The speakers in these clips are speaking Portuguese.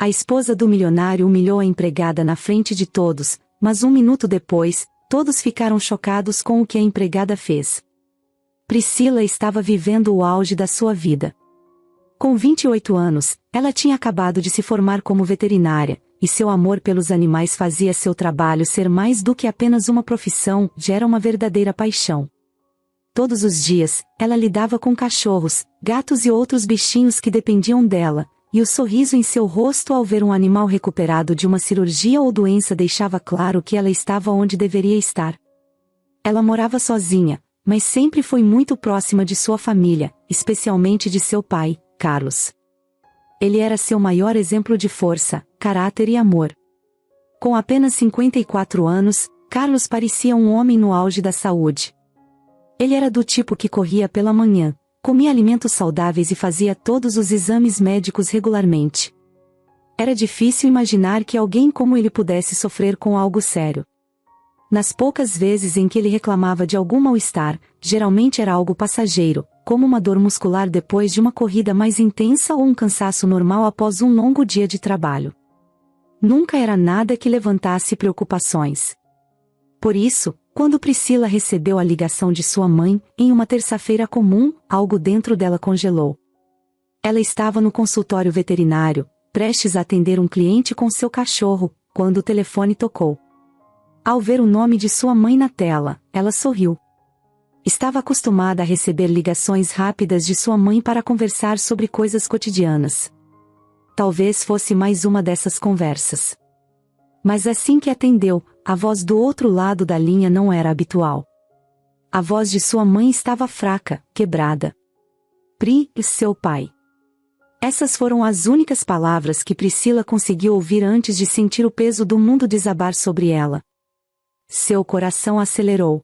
A esposa do milionário humilhou a empregada na frente de todos, mas um minuto depois, todos ficaram chocados com o que a empregada fez. Priscila estava vivendo o auge da sua vida. Com 28 anos, ela tinha acabado de se formar como veterinária, e seu amor pelos animais fazia seu trabalho ser mais do que apenas uma profissão, já era uma verdadeira paixão. Todos os dias, ela lidava com cachorros, gatos e outros bichinhos que dependiam dela, e o sorriso em seu rosto ao ver um animal recuperado de uma cirurgia ou doença deixava claro que ela estava onde deveria estar. Ela morava sozinha, mas sempre foi muito próxima de sua família, especialmente de seu pai, Carlos. Ele era seu maior exemplo de força, caráter e amor. Com apenas 54 anos, Carlos parecia um homem no auge da saúde. Ele era do tipo que corria pela manhã, comia alimentos saudáveis e fazia todos os exames médicos regularmente. Era difícil imaginar que alguém como ele pudesse sofrer com algo sério. Nas poucas vezes em que ele reclamava de algum mal-estar, geralmente era algo passageiro, como uma dor muscular depois de uma corrida mais intensa ou um cansaço normal após um longo dia de trabalho. Nunca era nada que levantasse preocupações. Por isso, quando Priscila recebeu a ligação de sua mãe, em uma terça-feira comum, algo dentro dela congelou. Ela estava no consultório veterinário, prestes a atender um cliente com seu cachorro, quando o telefone tocou. Ao ver o nome de sua mãe na tela, ela sorriu. Estava acostumada a receber ligações rápidas de sua mãe para conversar sobre coisas cotidianas. Talvez fosse mais uma dessas conversas. Mas assim que atendeu, a voz do outro lado da linha não era habitual. A voz de sua mãe estava fraca, quebrada. Pri, seu pai. Essas foram as únicas palavras que Priscila conseguiu ouvir antes de sentir o peso do mundo desabar sobre ela. Seu coração acelerou.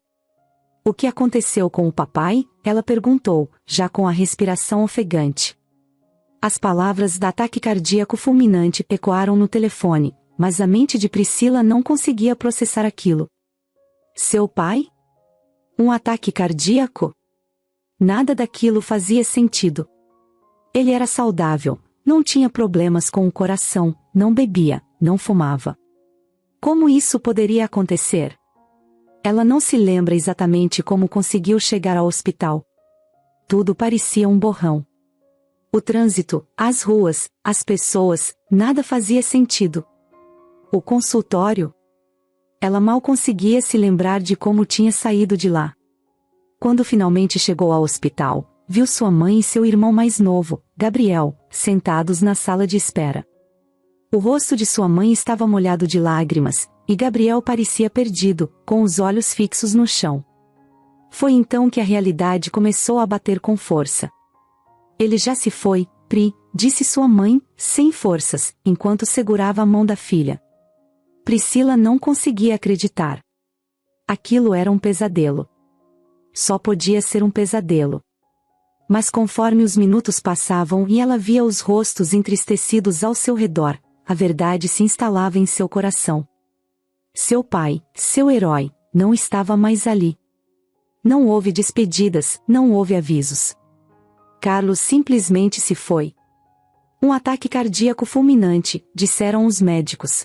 O que aconteceu com o papai? Ela perguntou, já com a respiração ofegante. As palavras da ataque cardíaco fulminante ecoaram no telefone, mas a mente de Priscila não conseguia processar aquilo. Seu pai? Um ataque cardíaco? Nada daquilo fazia sentido. Ele era saudável, não tinha problemas com o coração, não bebia, não fumava. Como isso poderia acontecer? Ela não se lembra exatamente como conseguiu chegar ao hospital. Tudo parecia um borrão. O trânsito, as ruas, as pessoas, nada fazia sentido. O consultório? Ela mal conseguia se lembrar de como tinha saído de lá. Quando finalmente chegou ao hospital, viu sua mãe e seu irmão mais novo, Gabriel, sentados na sala de espera. O rosto de sua mãe estava molhado de lágrimas, e Gabriel parecia perdido, com os olhos fixos no chão. Foi então que a realidade começou a bater com força. Ele já se foi, Pri, disse sua mãe, sem forças, enquanto segurava a mão da filha. Priscila não conseguia acreditar. Aquilo era um pesadelo. Só podia ser um pesadelo. Mas conforme os minutos passavam e ela via os rostos entristecidos ao seu redor, a verdade se instalava em seu coração. Seu pai, seu herói, não estava mais ali. Não houve despedidas, não houve avisos. Carlos simplesmente se foi. Um ataque cardíaco fulminante, disseram os médicos.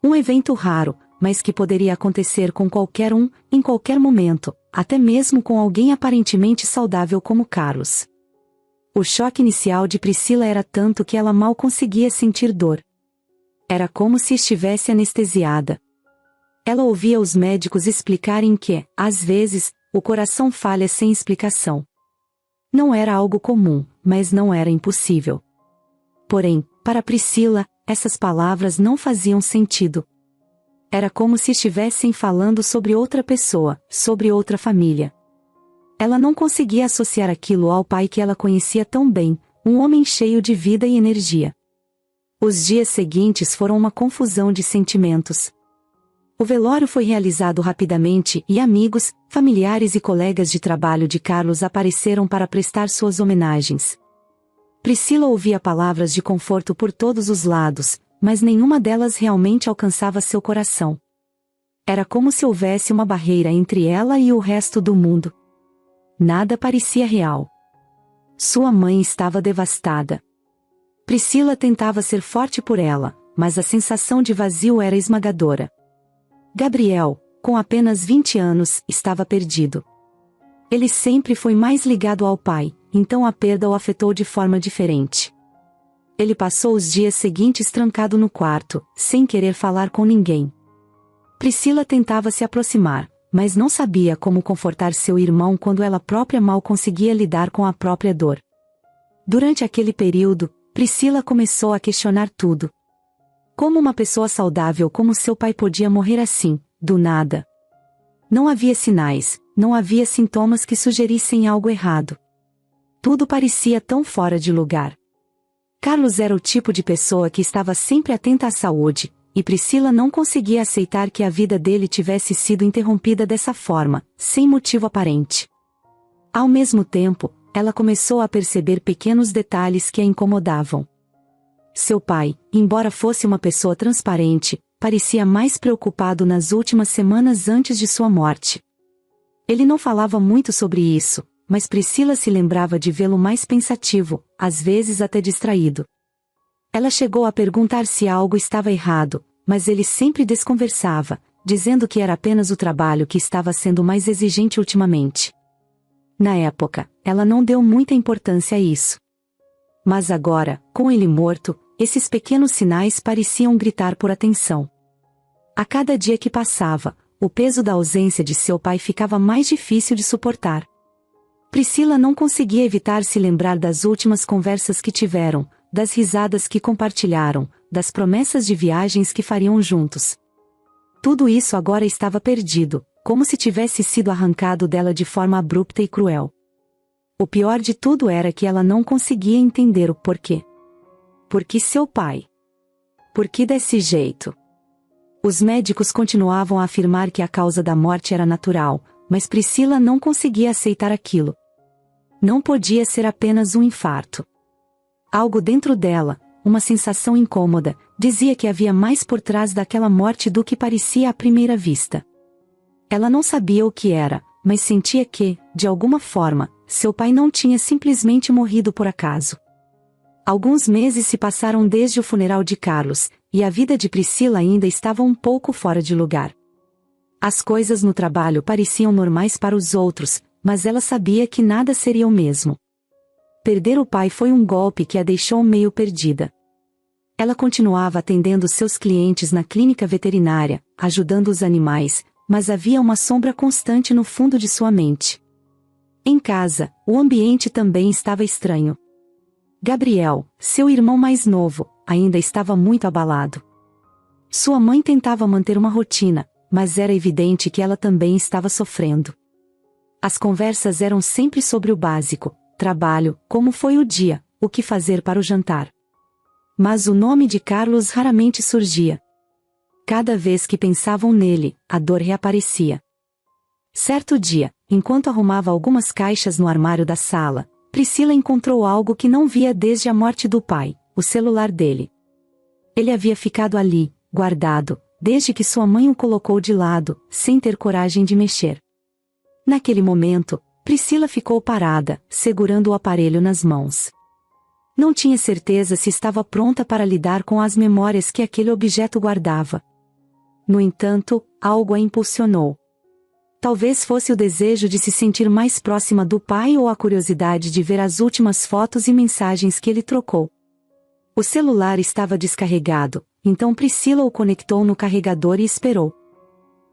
Um evento raro, mas que poderia acontecer com qualquer um, em qualquer momento, até mesmo com alguém aparentemente saudável como Carlos. O choque inicial de Priscila era tanto que ela mal conseguia sentir dor. Era como se estivesse anestesiada. Ela ouvia os médicos explicarem que, às vezes, o coração falha sem explicação. Não era algo comum, mas não era impossível. Porém, para Priscila, essas palavras não faziam sentido. Era como se estivessem falando sobre outra pessoa, sobre outra família. Ela não conseguia associar aquilo ao pai que ela conhecia tão bem, um homem cheio de vida e energia. Os dias seguintes foram uma confusão de sentimentos. O velório foi realizado rapidamente e amigos, familiares e colegas de trabalho de Carlos apareceram para prestar suas homenagens. Priscila ouvia palavras de conforto por todos os lados, mas nenhuma delas realmente alcançava seu coração. Era como se houvesse uma barreira entre ela e o resto do mundo. Nada parecia real. Sua mãe estava devastada. Priscila tentava ser forte por ela, mas a sensação de vazio era esmagadora. Gabriel, com apenas 20 anos, estava perdido. Ele sempre foi mais ligado ao pai, então a perda o afetou de forma diferente. Ele passou os dias seguintes trancado no quarto, sem querer falar com ninguém. Priscila tentava se aproximar, mas não sabia como confortar seu irmão quando ela própria mal conseguia lidar com a própria dor. Durante aquele período, Priscila começou a questionar tudo. Como uma pessoa saudável como seu pai podia morrer assim, do nada? Não havia sinais, não havia sintomas que sugerissem algo errado. Tudo parecia tão fora de lugar. Carlos era o tipo de pessoa que estava sempre atenta à saúde, e Priscila não conseguia aceitar que a vida dele tivesse sido interrompida dessa forma, sem motivo aparente. Ao mesmo tempo, ela começou a perceber pequenos detalhes que a incomodavam. Seu pai, embora fosse uma pessoa transparente, parecia mais preocupado nas últimas semanas antes de sua morte. Ele não falava muito sobre isso, mas Priscila se lembrava de vê-lo mais pensativo, às vezes até distraído. Ela chegou a perguntar se algo estava errado, mas ele sempre desconversava, dizendo que era apenas o trabalho que estava sendo mais exigente ultimamente. Na época, ela não deu muita importância a isso. Mas agora, com ele morto, esses pequenos sinais pareciam gritar por atenção. A cada dia que passava, o peso da ausência de seu pai ficava mais difícil de suportar. Priscila não conseguia evitar se lembrar das últimas conversas que tiveram, das risadas que compartilharam, das promessas de viagens que fariam juntos. Tudo isso agora estava perdido, como se tivesse sido arrancado dela de forma abrupta e cruel. O pior de tudo era que ela não conseguia entender o porquê. Por que seu pai? Por que desse jeito? Os médicos continuavam a afirmar que a causa da morte era natural, mas Priscila não conseguia aceitar aquilo. Não podia ser apenas um infarto. Algo dentro dela, uma sensação incômoda, dizia que havia mais por trás daquela morte do que parecia à primeira vista. Ela não sabia o que era, mas sentia que, de alguma forma, seu pai não tinha simplesmente morrido por acaso. Alguns meses se passaram desde o funeral de Carlos, e a vida de Priscila ainda estava um pouco fora de lugar. As coisas no trabalho pareciam normais para os outros, mas ela sabia que nada seria o mesmo. Perder o pai foi um golpe que a deixou meio perdida. Ela continuava atendendo seus clientes na clínica veterinária, ajudando os animais, mas havia uma sombra constante no fundo de sua mente. Em casa, o ambiente também estava estranho. Gabriel, seu irmão mais novo, ainda estava muito abalado. Sua mãe tentava manter uma rotina, mas era evidente que ela também estava sofrendo. As conversas eram sempre sobre o básico: trabalho, como foi o dia, o que fazer para o jantar. Mas o nome de Carlos raramente surgia. Cada vez que pensavam nele, a dor reaparecia. Certo dia, enquanto arrumava algumas caixas no armário da sala, Priscila encontrou algo que não via desde a morte do pai: o celular dele. Ele havia ficado ali, guardado, desde que sua mãe o colocou de lado, sem ter coragem de mexer. Naquele momento, Priscila ficou parada, segurando o aparelho nas mãos. Não tinha certeza se estava pronta para lidar com as memórias que aquele objeto guardava. No entanto, algo a impulsionou. Talvez fosse o desejo de se sentir mais próxima do pai ou a curiosidade de ver as últimas fotos e mensagens que ele trocou. O celular estava descarregado, então Priscila o conectou no carregador e esperou.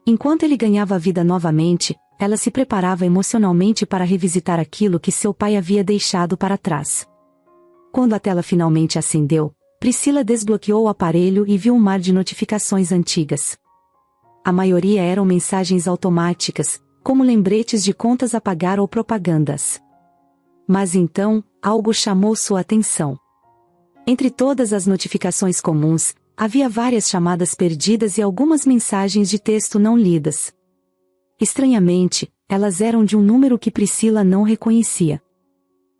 Enquanto ele ganhava vida novamente, ela se preparava emocionalmente para revisitar aquilo que seu pai havia deixado para trás. Quando a tela finalmente acendeu, Priscila desbloqueou o aparelho e viu um mar de notificações antigas. A maioria eram mensagens automáticas, como lembretes de contas a pagar ou propagandas. Mas então, algo chamou sua atenção. Entre todas as notificações comuns, havia várias chamadas perdidas e algumas mensagens de texto não lidas. Estranhamente, elas eram de um número que Priscila não reconhecia.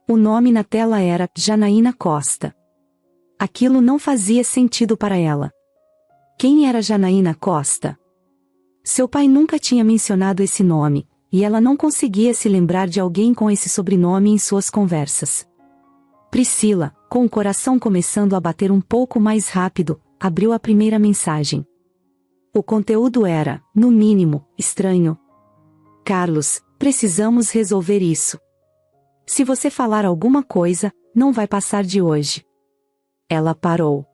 O nome na tela era Janaína Costa. Aquilo não fazia sentido para ela. Quem era Janaína Costa? Seu pai nunca tinha mencionado esse nome, e ela não conseguia se lembrar de alguém com esse sobrenome em suas conversas. Priscila, Com o coração começando a bater um pouco mais rápido, abriu a primeira mensagem. O conteúdo era, no mínimo, estranho. Carlos, precisamos resolver isso. Se você falar alguma coisa, não vai passar de hoje. Ela parou.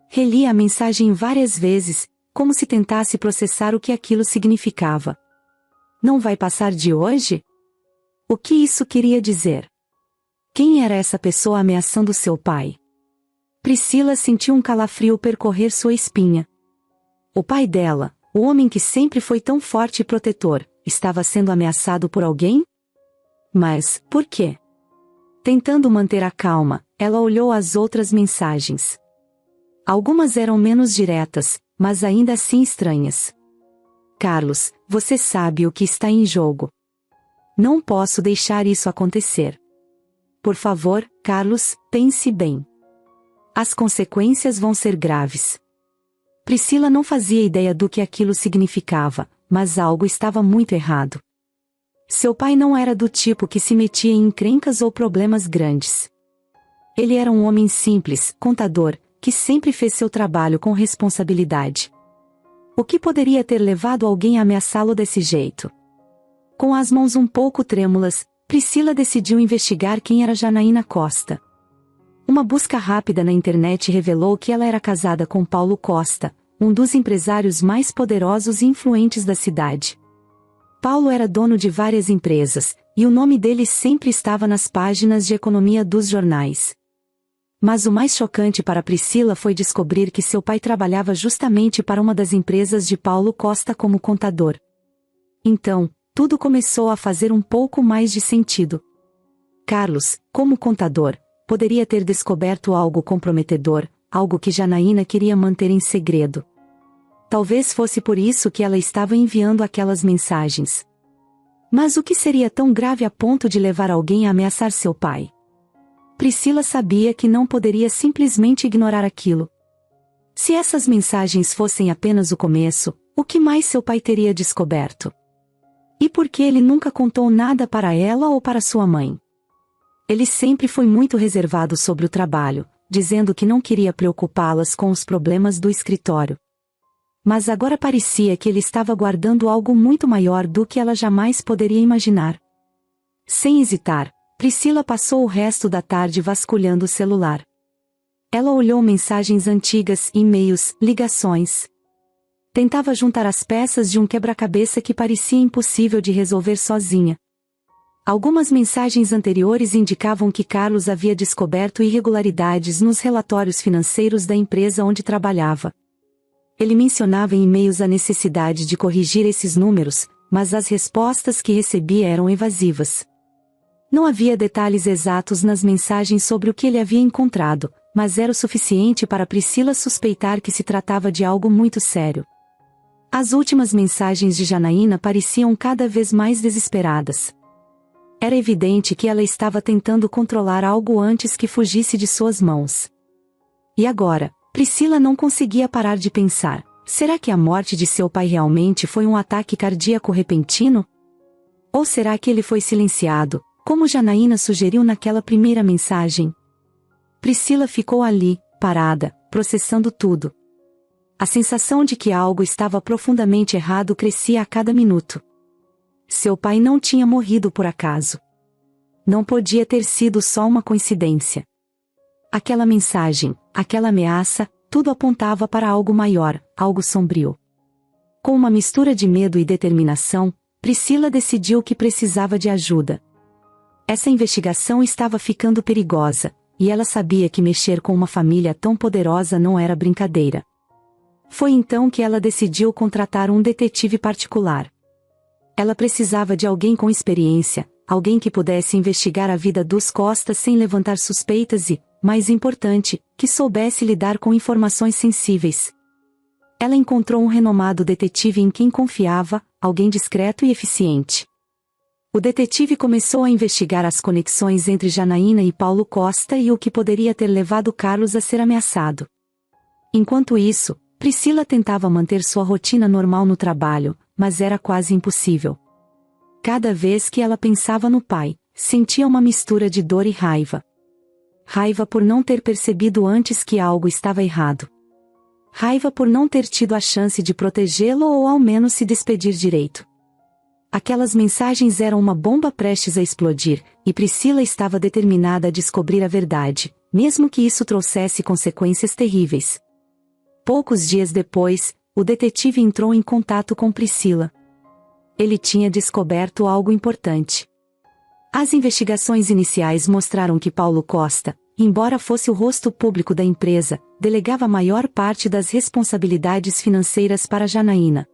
Reli a mensagem várias vezes, como se tentasse processar o que aquilo significava. Não vai passar de hoje? O que isso queria dizer? Quem era essa pessoa ameaçando seu pai? Priscila sentiu um calafrio percorrer sua espinha. O pai dela, o homem que sempre foi tão forte e protetor, estava sendo ameaçado por alguém? Mas, por quê? Tentando manter a calma, ela olhou as outras mensagens. Algumas eram menos diretas, mas ainda assim estranhas. Carlos, você sabe o que está em jogo. Não posso deixar isso acontecer. Por favor, Carlos, pense bem. As consequências vão ser graves. Priscila não fazia ideia do que aquilo significava, mas algo estava muito errado. Seu pai não era do tipo que se metia em encrencas ou problemas grandes. Ele era um homem simples, contador, que sempre fez seu trabalho com responsabilidade. O que poderia ter levado alguém a ameaçá-lo desse jeito? Com as mãos um pouco trêmulas, Priscila decidiu investigar quem era Janaína Costa. Uma busca rápida na internet revelou que ela era casada com Paulo Costa, um dos empresários mais poderosos e influentes da cidade. Paulo era dono de várias empresas, e o nome dele sempre estava nas páginas de economia dos jornais. Mas o mais chocante para Priscila foi descobrir que seu pai trabalhava justamente para uma das empresas de Paulo Costa como contador. Então, tudo começou a fazer um pouco mais de sentido. Carlos, como contador, poderia ter descoberto algo comprometedor, algo que Janaína queria manter em segredo. Talvez fosse por isso que ela estava enviando aquelas mensagens. Mas o que seria tão grave a ponto de levar alguém a ameaçar seu pai? Priscila sabia que não poderia simplesmente ignorar aquilo. Se essas mensagens fossem apenas o começo, o que mais seu pai teria descoberto? E por que ele nunca contou nada para ela ou para sua mãe? Ele sempre foi muito reservado sobre o trabalho, dizendo que não queria preocupá-las com os problemas do escritório. Mas agora parecia que ele estava guardando algo muito maior do que ela jamais poderia imaginar. Sem hesitar, Priscila passou o resto da tarde vasculhando o celular. Ela olhou mensagens antigas, e-mails, ligações. Tentava juntar as peças de um quebra-cabeça que parecia impossível de resolver sozinha. Algumas mensagens anteriores indicavam que Carlos havia descoberto irregularidades nos relatórios financeiros da empresa onde trabalhava. Ele mencionava em e-mails a necessidade de corrigir esses números, mas as respostas que recebia eram evasivas. Não havia detalhes exatos nas mensagens sobre o que ele havia encontrado, mas era o suficiente para Priscila suspeitar que se tratava de algo muito sério. As últimas mensagens de Janaína pareciam cada vez mais desesperadas. Era evidente que ela estava tentando controlar algo antes que fugisse de suas mãos. E agora, Priscila não conseguia parar de pensar: será que a morte de seu pai realmente foi um ataque cardíaco repentino? Ou será que ele foi silenciado, como Janaína sugeriu naquela primeira mensagem? Priscila ficou ali, parada, processando tudo. A sensação de que algo estava profundamente errado crescia a cada minuto. Seu pai não tinha morrido por acaso. Não podia ter sido só uma coincidência. Aquela mensagem, aquela ameaça, tudo apontava para algo maior, algo sombrio. Com uma mistura de medo e determinação, Priscila decidiu que precisava de ajuda. Essa investigação estava ficando perigosa, e ela sabia que mexer com uma família tão poderosa não era brincadeira. Foi então que ela decidiu contratar um detetive particular. Ela precisava de alguém com experiência, alguém que pudesse investigar a vida dos Costa sem levantar suspeitas e, mais importante, que soubesse lidar com informações sensíveis. Ela encontrou um renomado detetive em quem confiava, alguém discreto e eficiente. O detetive começou a investigar as conexões entre Janaína e Paulo Costa e o que poderia ter levado Carlos a ser ameaçado. Enquanto isso, Priscila tentava manter sua rotina normal no trabalho, mas era quase impossível. Cada vez que ela pensava no pai, sentia uma mistura de dor e raiva. Raiva por não ter percebido antes que algo estava errado. Raiva por não ter tido a chance de protegê-lo ou ao menos se despedir direito. Aquelas mensagens eram uma bomba prestes a explodir, e Priscila estava determinada a descobrir a verdade, mesmo que isso trouxesse consequências terríveis. Poucos dias depois, o detetive entrou em contato com Priscila. Ele tinha descoberto algo importante. As investigações iniciais mostraram que Paulo Costa, embora fosse o rosto público da empresa, delegava a maior parte das responsabilidades financeiras para Janaína.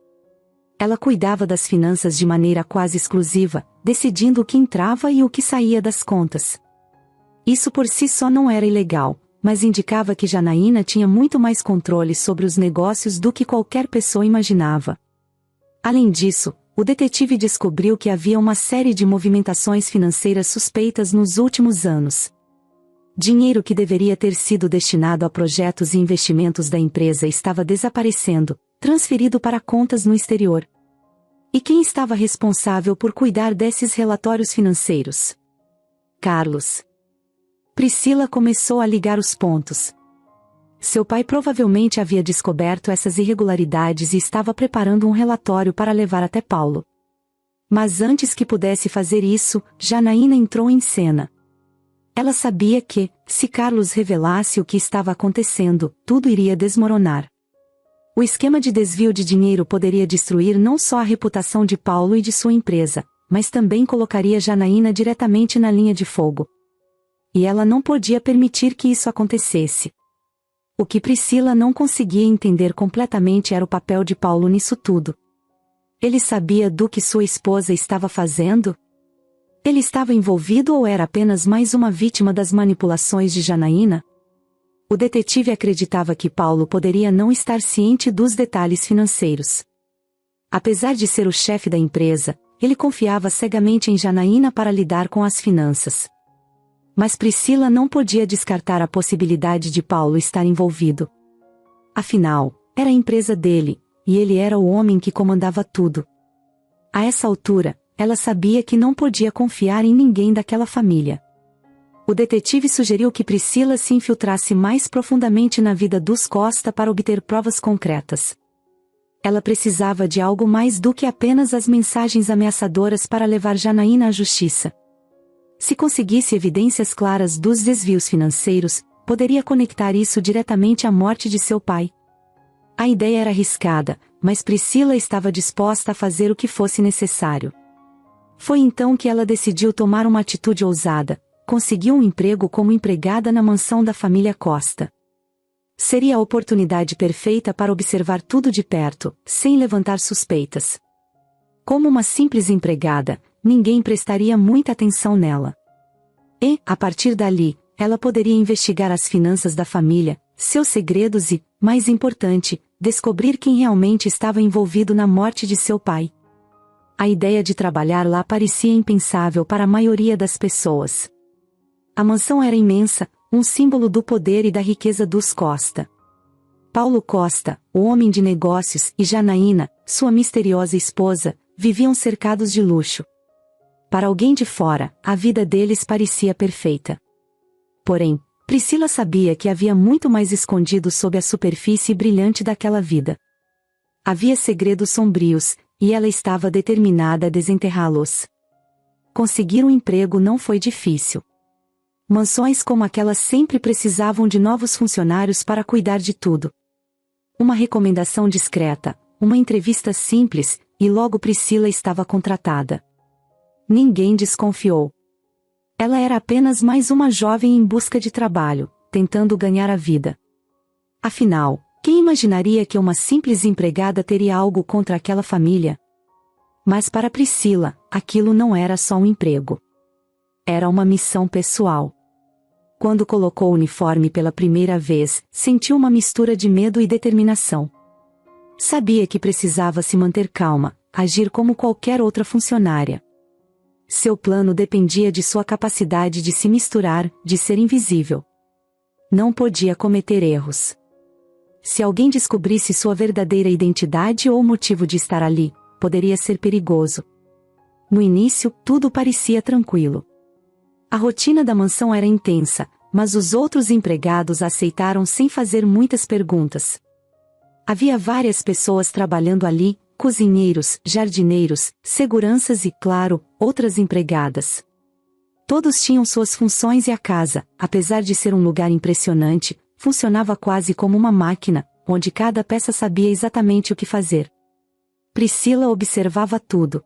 Ela cuidava das finanças de maneira quase exclusiva, decidindo o que entrava e o que saía das contas. Isso por si só não era ilegal, mas indicava que Janaína tinha muito mais controle sobre os negócios do que qualquer pessoa imaginava. Além disso, o detetive descobriu que havia uma série de movimentações financeiras suspeitas nos últimos anos. Dinheiro que deveria ter sido destinado a projetos e investimentos da empresa estava desaparecendo, transferido para contas no exterior. E quem estava responsável por cuidar desses relatórios financeiros? Carlos. Priscila começou a ligar os pontos. Seu pai provavelmente havia descoberto essas irregularidades e estava preparando um relatório para levar até Paulo. Mas antes que pudesse fazer isso, Janaína entrou em cena. Ela sabia que, se Carlos revelasse o que estava acontecendo, tudo iria desmoronar. O esquema de desvio de dinheiro poderia destruir não só a reputação de Paulo e de sua empresa, mas também colocaria Janaína diretamente na linha de fogo. E ela não podia permitir que isso acontecesse. O que Priscila não conseguia entender completamente era o papel de Paulo nisso tudo. Ele sabia do que sua esposa estava fazendo? Ele estava envolvido ou era apenas mais uma vítima das manipulações de Janaína? O detetive acreditava que Paulo poderia não estar ciente dos detalhes financeiros. Apesar de ser o chefe da empresa, ele confiava cegamente em Janaína para lidar com as finanças. Mas Priscila não podia descartar a possibilidade de Paulo estar envolvido. Afinal, era a empresa dele, e ele era o homem que comandava tudo. A essa altura, ela sabia que não podia confiar em ninguém daquela família. O detetive sugeriu que Priscila se infiltrasse mais profundamente na vida dos Costa para obter provas concretas. Ela precisava de algo mais do que apenas as mensagens ameaçadoras para levar Janaína à justiça. Se conseguisse evidências claras dos desvios financeiros, poderia conectar isso diretamente à morte de seu pai. A ideia era arriscada, mas Priscila estava disposta a fazer o que fosse necessário. Foi então que ela decidiu tomar uma atitude ousada. Conseguiu um emprego como empregada na mansão da família Costa. Seria a oportunidade perfeita para observar tudo de perto, sem levantar suspeitas. Como uma simples empregada, ninguém prestaria muita atenção nela. E, a partir dali, ela poderia investigar as finanças da família, seus segredos e, mais importante, descobrir quem realmente estava envolvido na morte de seu pai. A ideia de trabalhar lá parecia impensável para a maioria das pessoas. A mansão era imensa, um símbolo do poder e da riqueza dos Costa. Paulo Costa, o homem de negócios, e Janaína, sua misteriosa esposa, viviam cercados de luxo. Para alguém de fora, a vida deles parecia perfeita. Porém, Priscila sabia que havia muito mais escondido sob a superfície brilhante daquela vida. Havia segredos sombrios, e ela estava determinada a desenterrá-los. Conseguir um emprego não foi difícil. Mansões como aquela sempre precisavam de novos funcionários para cuidar de tudo. Uma recomendação discreta, uma entrevista simples, e logo Priscila estava contratada. Ninguém desconfiou. Ela era apenas mais uma jovem em busca de trabalho, tentando ganhar a vida. Afinal, quem imaginaria que uma simples empregada teria algo contra aquela família? Mas para Priscila, aquilo não era só um emprego. Era uma missão pessoal. Quando colocou o uniforme pela primeira vez, sentiu uma mistura de medo e determinação. Sabia que precisava se manter calma, agir como qualquer outra funcionária. Seu plano dependia de sua capacidade de se misturar, de ser invisível. Não podia cometer erros. Se alguém descobrisse sua verdadeira identidade ou motivo de estar ali, poderia ser perigoso. No início, tudo parecia tranquilo. A rotina da mansão era intensa, mas os outros empregados aceitaram sem fazer muitas perguntas. Havia várias pessoas trabalhando ali, cozinheiros, jardineiros, seguranças e, claro, outras empregadas. Todos tinham suas funções e a casa, apesar de ser um lugar impressionante, funcionava quase como uma máquina, onde cada peça sabia exatamente o que fazer. Priscila observava tudo.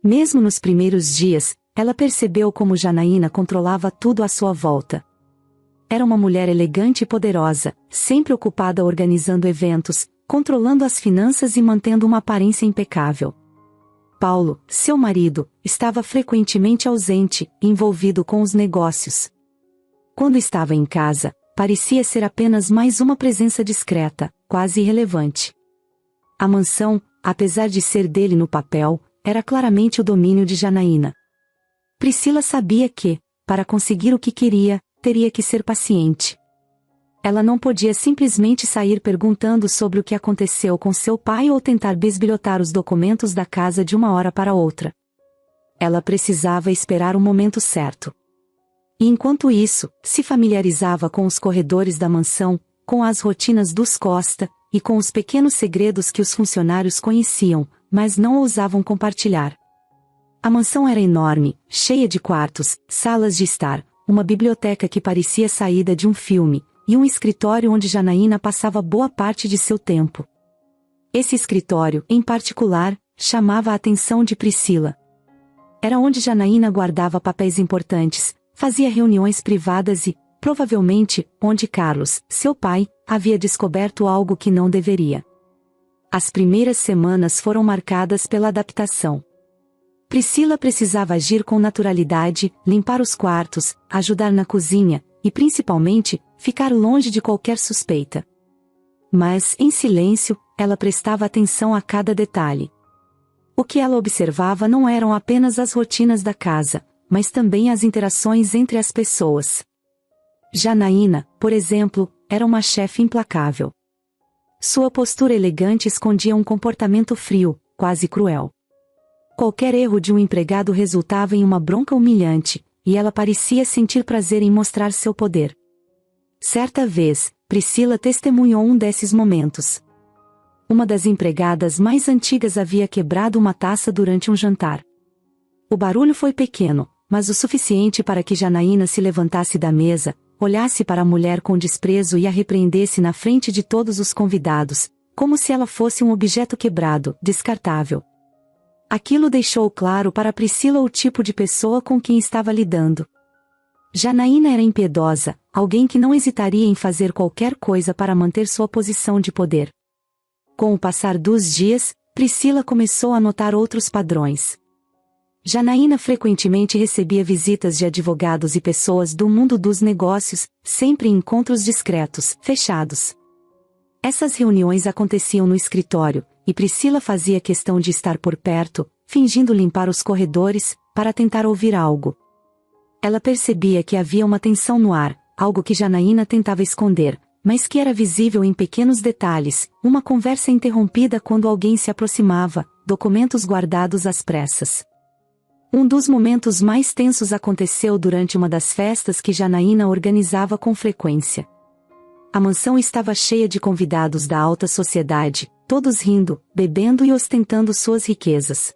Mesmo nos primeiros dias, ela percebeu como Janaína controlava tudo à sua volta. Era uma mulher elegante e poderosa, sempre ocupada organizando eventos, controlando as finanças e mantendo uma aparência impecável. Paulo, seu marido, estava frequentemente ausente, envolvido com os negócios. Quando estava em casa, parecia ser apenas mais uma presença discreta, quase irrelevante. A mansão, apesar de ser dele no papel, era claramente o domínio de Janaína. Priscila sabia que, para conseguir o que queria, teria que ser paciente. Ela não podia simplesmente sair perguntando sobre o que aconteceu com seu pai ou tentar bisbilhotar os documentos da casa de uma hora para outra. Ela precisava esperar o momento certo. E enquanto isso, se familiarizava com os corredores da mansão, com as rotinas dos Costa, e com os pequenos segredos que os funcionários conheciam, mas não ousavam compartilhar. A mansão era enorme, cheia de quartos, salas de estar, uma biblioteca que parecia saída de um filme, e um escritório onde Janaína passava boa parte de seu tempo. Esse escritório, em particular, chamava a atenção de Priscila. Era onde Janaína guardava papéis importantes, fazia reuniões privadas e, provavelmente, onde Carlos, seu pai, havia descoberto algo que não deveria. As primeiras semanas foram marcadas pela adaptação. Priscila precisava agir com naturalidade, limpar os quartos, ajudar na cozinha, e principalmente, ficar longe de qualquer suspeita. Mas, em silêncio, ela prestava atenção a cada detalhe. O que ela observava não eram apenas as rotinas da casa, mas também as interações entre as pessoas. Janaína, por exemplo, era uma chefe implacável. Sua postura elegante escondia um comportamento frio, quase cruel. Qualquer erro de um empregado resultava em uma bronca humilhante, e ela parecia sentir prazer em mostrar seu poder. Certa vez, Priscila testemunhou um desses momentos. Uma das empregadas mais antigas havia quebrado uma taça durante um jantar. O barulho foi pequeno, mas o suficiente para que Janaína se levantasse da mesa, olhasse para a mulher com desprezo e a repreendesse na frente de todos os convidados, como se ela fosse um objeto quebrado, descartável. Aquilo deixou claro para Priscila o tipo de pessoa com quem estava lidando. Janaína era impiedosa, alguém que não hesitaria em fazer qualquer coisa para manter sua posição de poder. Com o passar dos dias, Priscila começou a notar outros padrões. Janaína frequentemente recebia visitas de advogados e pessoas do mundo dos negócios, sempre em encontros discretos, fechados. Essas reuniões aconteciam no escritório, e Priscila fazia questão de estar por perto, fingindo limpar os corredores, para tentar ouvir algo. Ela percebia que havia uma tensão no ar, algo que Janaína tentava esconder, mas que era visível em pequenos detalhes, uma conversa interrompida quando alguém se aproximava, documentos guardados às pressas. Um dos momentos mais tensos aconteceu durante uma das festas que Janaína organizava com frequência. A mansão estava cheia de convidados da alta sociedade, todos rindo, bebendo e ostentando suas riquezas.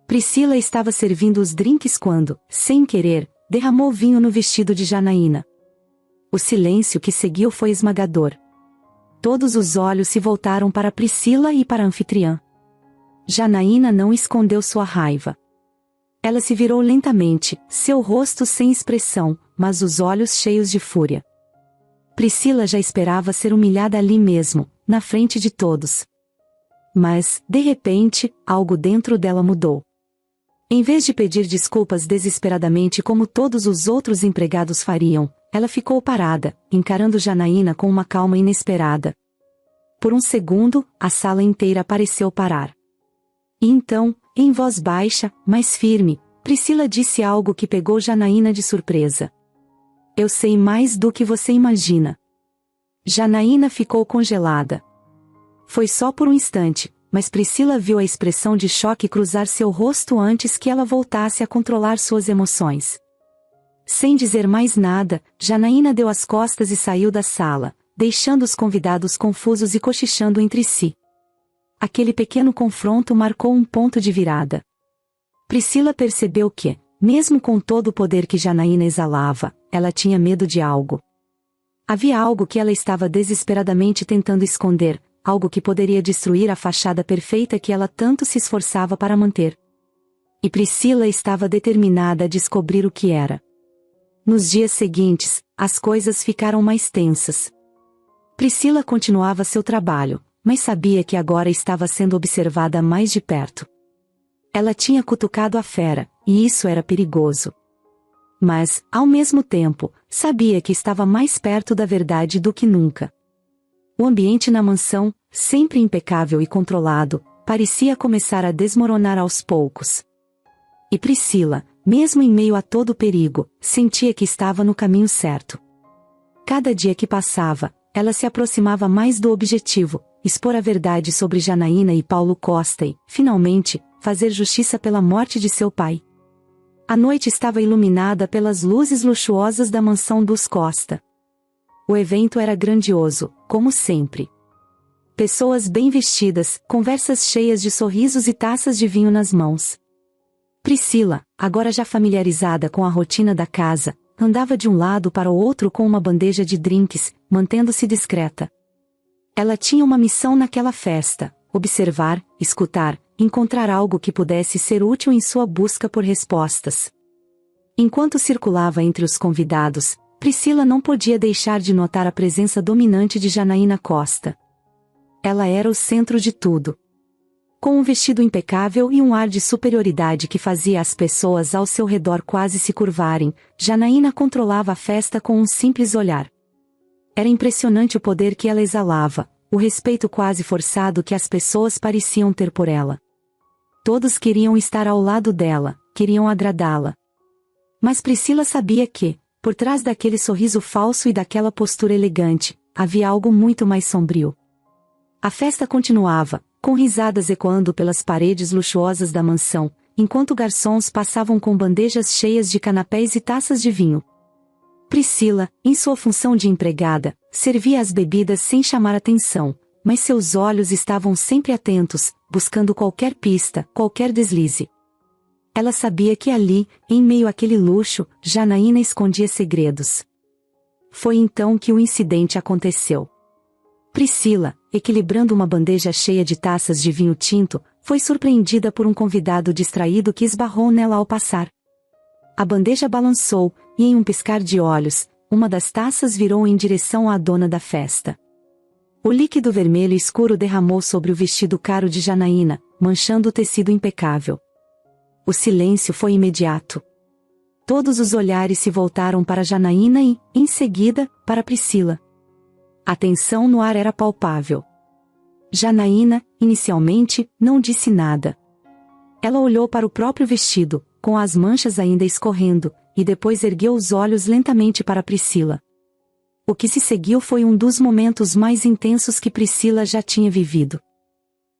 Priscila estava servindo os drinks quando, sem querer, derramou vinho no vestido de Janaína. O silêncio que seguiu foi esmagador. Todos os olhos se voltaram para Priscila e para a anfitriã. Janaína não escondeu sua raiva. Ela se virou lentamente, seu rosto sem expressão, mas os olhos cheios de fúria. Priscila já esperava ser humilhada ali mesmo, na frente de todos. Mas, de repente, algo dentro dela mudou. Em vez de pedir desculpas desesperadamente como todos os outros empregados fariam, ela ficou parada, encarando Janaína com uma calma inesperada. Por um segundo, a sala inteira pareceu parar. E então, em voz baixa, mas firme, Priscila disse algo que pegou Janaína de surpresa. Eu sei mais do que você imagina. Janaína ficou congelada. Foi só por um instante, mas Priscila viu a expressão de choque cruzar seu rosto antes que ela voltasse a controlar suas emoções. Sem dizer mais nada, Janaína deu as costas e saiu da sala, deixando os convidados confusos e cochichando entre si. Aquele pequeno confronto marcou um ponto de virada. Priscila percebeu que, mesmo com todo o poder que Janaína exalava, ela tinha medo de algo. Havia algo que ela estava desesperadamente tentando esconder, algo que poderia destruir a fachada perfeita que ela tanto se esforçava para manter. E Priscila estava determinada a descobrir o que era. Nos dias seguintes, as coisas ficaram mais tensas. Priscila continuava seu trabalho, mas sabia que agora estava sendo observada mais de perto. Ela tinha cutucado a fera, e isso era perigoso. Mas, ao mesmo tempo, sabia que estava mais perto da verdade do que nunca. O ambiente na mansão, sempre impecável e controlado, parecia começar a desmoronar aos poucos. E Priscila, mesmo em meio a todo o perigo, sentia que estava no caminho certo. Cada dia que passava, ela se aproximava mais do objetivo, expor a verdade sobre Janaína e Paulo Costa e, finalmente, fazer justiça pela morte de seu pai. A noite estava iluminada pelas luzes luxuosas da mansão dos Costa. O evento era grandioso, como sempre. Pessoas bem vestidas, conversas cheias de sorrisos e taças de vinho nas mãos. Priscila, agora já familiarizada com a rotina da casa, andava de um lado para o outro com uma bandeja de drinks, mantendo-se discreta. Ela tinha uma missão naquela festa: observar, escutar, encontrar algo que pudesse ser útil em sua busca por respostas. Enquanto circulava entre os convidados, Priscila não podia deixar de notar a presença dominante de Janaína Costa. Ela era o centro de tudo. Com um vestido impecável e um ar de superioridade que fazia as pessoas ao seu redor quase se curvarem, Janaína controlava a festa com um simples olhar. Era impressionante o poder que ela exalava, o respeito quase forçado que as pessoas pareciam ter por ela. Todos queriam estar ao lado dela, queriam agradá-la. Mas Priscila sabia que, por trás daquele sorriso falso e daquela postura elegante, havia algo muito mais sombrio. A festa continuava, com risadas ecoando pelas paredes luxuosas da mansão, enquanto garçons passavam com bandejas cheias de canapés e taças de vinho. Priscila, em sua função de empregada, servia as bebidas sem chamar atenção, mas seus olhos estavam sempre atentos, buscando qualquer pista, qualquer deslize. Ela sabia que ali, em meio àquele luxo, Janaína escondia segredos. Foi então que o incidente aconteceu. Priscila, equilibrando uma bandeja cheia de taças de vinho tinto, foi surpreendida por um convidado distraído que esbarrou nela ao passar. A bandeja balançou, e em um piscar de olhos, uma das taças virou em direção à dona da festa. O líquido vermelho escuro derramou sobre o vestido caro de Janaína, manchando o tecido impecável. O silêncio foi imediato. Todos os olhares se voltaram para Janaína e, em seguida, para Priscila. A tensão no ar era palpável. Janaína, inicialmente, não disse nada. Ela olhou para o próprio vestido, com as manchas ainda escorrendo, e depois ergueu os olhos lentamente para Priscila. O que se seguiu foi um dos momentos mais intensos que Priscila já tinha vivido.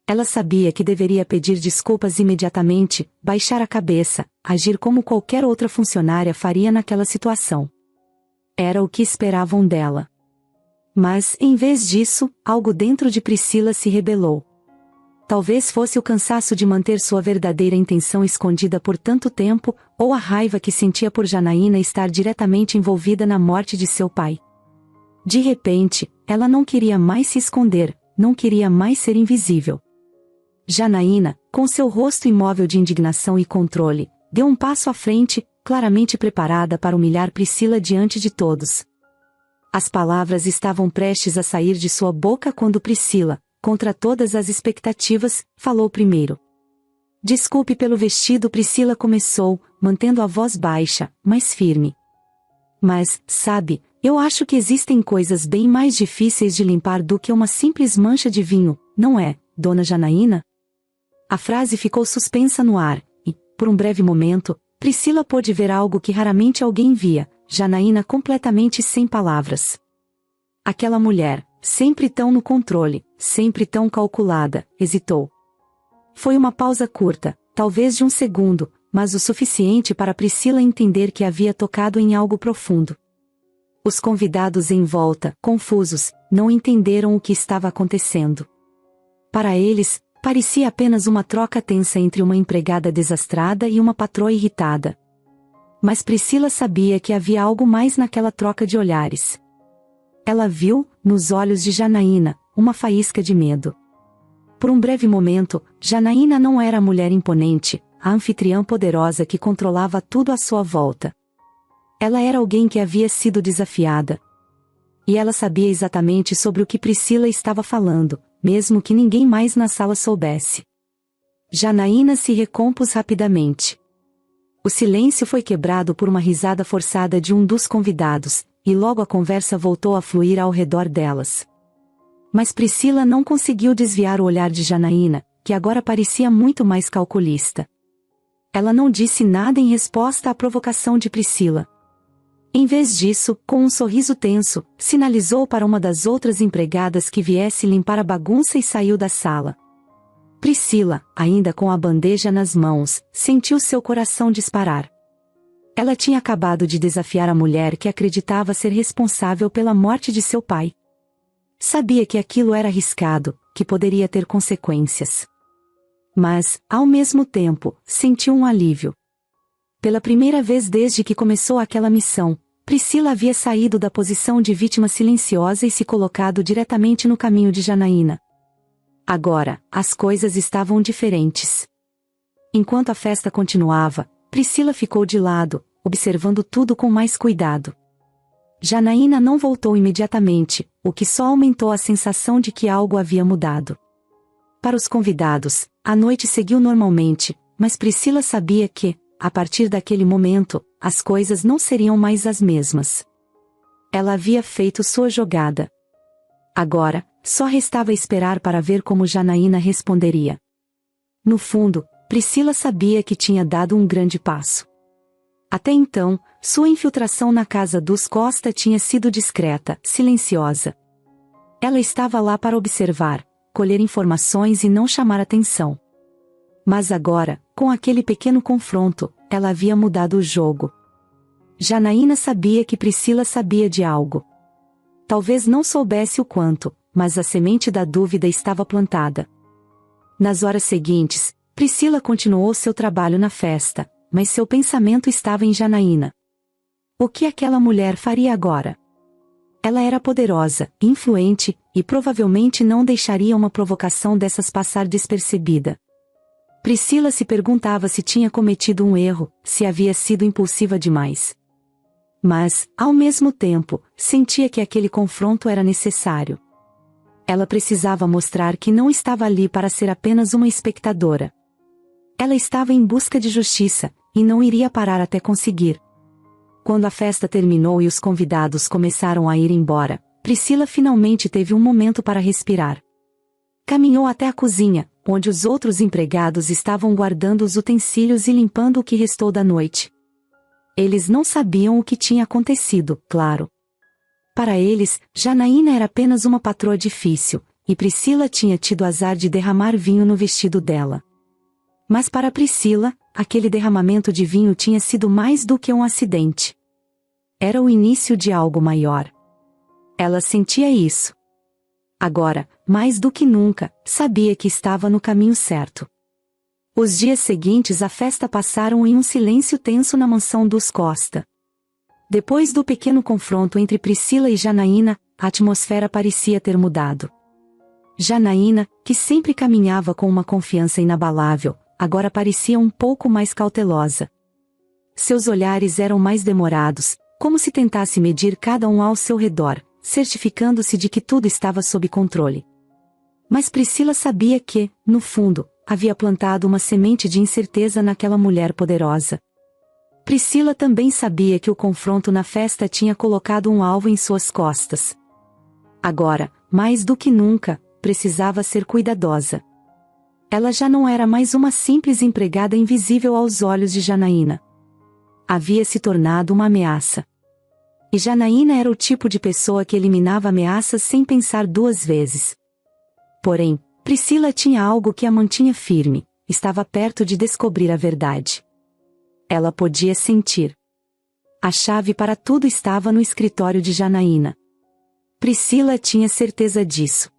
Ela sabia que deveria pedir desculpas imediatamente, baixar a cabeça, agir como qualquer outra funcionária faria naquela situação. Era o que esperavam dela. Mas, em vez disso, algo dentro de Priscila se rebelou. Talvez fosse o cansaço de manter sua verdadeira intenção escondida por tanto tempo, ou a raiva que sentia por Janaína estar diretamente envolvida na morte de seu pai. De repente, ela não queria mais se esconder, não queria mais ser invisível. Janaína, com seu rosto imóvel de indignação e controle, deu um passo à frente, claramente preparada para humilhar Priscila diante de todos. As palavras estavam prestes a sair de sua boca quando Priscila, contra todas as expectativas, falou primeiro. Desculpe pelo vestido, Priscila começou, mantendo a voz baixa, mas firme. Mas, sabe, eu acho que existem coisas bem mais difíceis de limpar do que uma simples mancha de vinho, não é, dona Janaína? A frase ficou suspensa no ar, e, por um breve momento, Priscila pôde ver algo que raramente alguém via, Janaína completamente sem palavras. Aquela mulher, sempre tão no controle, sempre tão calculada, hesitou. Foi uma pausa curta, talvez de um segundo, mas o suficiente para Priscila entender que havia tocado em algo profundo. Os convidados em volta, confusos, não entenderam o que estava acontecendo. Para eles, parecia apenas uma troca tensa entre uma empregada desastrada e uma patroa irritada. Mas Priscila sabia que havia algo mais naquela troca de olhares. Ela viu, nos olhos de Janaína, uma faísca de medo. Por um breve momento, Janaína não era a mulher imponente, a anfitriã poderosa que controlava tudo à sua volta. Ela era alguém que havia sido desafiada. E ela sabia exatamente sobre o que Priscila estava falando, mesmo que ninguém mais na sala soubesse. Janaína se recompôs rapidamente. O silêncio foi quebrado por uma risada forçada de um dos convidados, e logo a conversa voltou a fluir ao redor delas. Mas Priscila não conseguiu desviar o olhar de Janaína, que agora parecia muito mais calculista. Ela não disse nada em resposta à provocação de Priscila. Em vez disso, com um sorriso tenso, sinalizou para uma das outras empregadas que viesse limpar a bagunça e saiu da sala. Priscila, ainda com a bandeja nas mãos, sentiu seu coração disparar. Ela tinha acabado de desafiar a mulher que acreditava ser responsável pela morte de seu pai. Sabia que aquilo era arriscado, que poderia ter consequências. Mas, ao mesmo tempo, sentiu um alívio. Pela primeira vez desde que começou aquela missão, Priscila havia saído da posição de vítima silenciosa e se colocado diretamente no caminho de Janaína. Agora, as coisas estavam diferentes. Enquanto a festa continuava, Priscila ficou de lado, observando tudo com mais cuidado. Janaína não voltou imediatamente, o que só aumentou a sensação de que algo havia mudado. Para os convidados, a noite seguiu normalmente, mas Priscila sabia que, a partir daquele momento, as coisas não seriam mais as mesmas. Ela havia feito sua jogada. Agora, só restava esperar para ver como Janaína responderia. No fundo, Priscila sabia que tinha dado um grande passo. Até então, sua infiltração na casa dos Costa tinha sido discreta, silenciosa. Ela estava lá para observar, colher informações e não chamar atenção. Mas agora, com aquele pequeno confronto, ela havia mudado o jogo. Janaína sabia que Priscila sabia de algo. Talvez não soubesse o quanto, mas a semente da dúvida estava plantada. Nas horas seguintes, Priscila continuou seu trabalho na festa, mas seu pensamento estava em Janaína. O que aquela mulher faria agora? Ela era poderosa, influente, e provavelmente não deixaria uma provocação dessas passar despercebida. Priscila se perguntava se tinha cometido um erro, se havia sido impulsiva demais. Mas, ao mesmo tempo, sentia que aquele confronto era necessário. Ela precisava mostrar que não estava ali para ser apenas uma espectadora. Ela estava em busca de justiça, e não iria parar até conseguir. Quando a festa terminou e os convidados começaram a ir embora, Priscila finalmente teve um momento para respirar. Caminhou até a cozinha, onde os outros empregados estavam guardando os utensílios e limpando o que restou da noite. Eles não sabiam o que tinha acontecido, claro. Para eles, Janaína era apenas uma patroa difícil, e Priscila tinha tido azar de derramar vinho no vestido dela. Mas para Priscila, aquele derramamento de vinho tinha sido mais do que um acidente. Era o início de algo maior. Ela sentia isso. Agora, mais do que nunca, sabia que estava no caminho certo. Os dias seguintes à festa passaram em um silêncio tenso na mansão dos Costa. Depois do pequeno confronto entre Priscila e Janaína, a atmosfera parecia ter mudado. Janaína, que sempre caminhava com uma confiança inabalável, agora parecia um pouco mais cautelosa. Seus olhares eram mais demorados, como se tentasse medir cada um ao seu redor, certificando-se de que tudo estava sob controle. Mas Priscila sabia que, no fundo, havia plantado uma semente de incerteza naquela mulher poderosa. Priscila também sabia que o confronto na festa tinha colocado um alvo em suas costas. Agora, mais do que nunca, precisava ser cuidadosa. Ela já não era mais uma simples empregada invisível aos olhos de Janaína. Havia se tornado uma ameaça. E Janaína era o tipo de pessoa que eliminava ameaças sem pensar duas vezes. Porém, Priscila tinha algo que a mantinha firme, estava perto de descobrir a verdade. Ela podia sentir. A chave para tudo estava no escritório de Janaína. Priscila tinha certeza disso.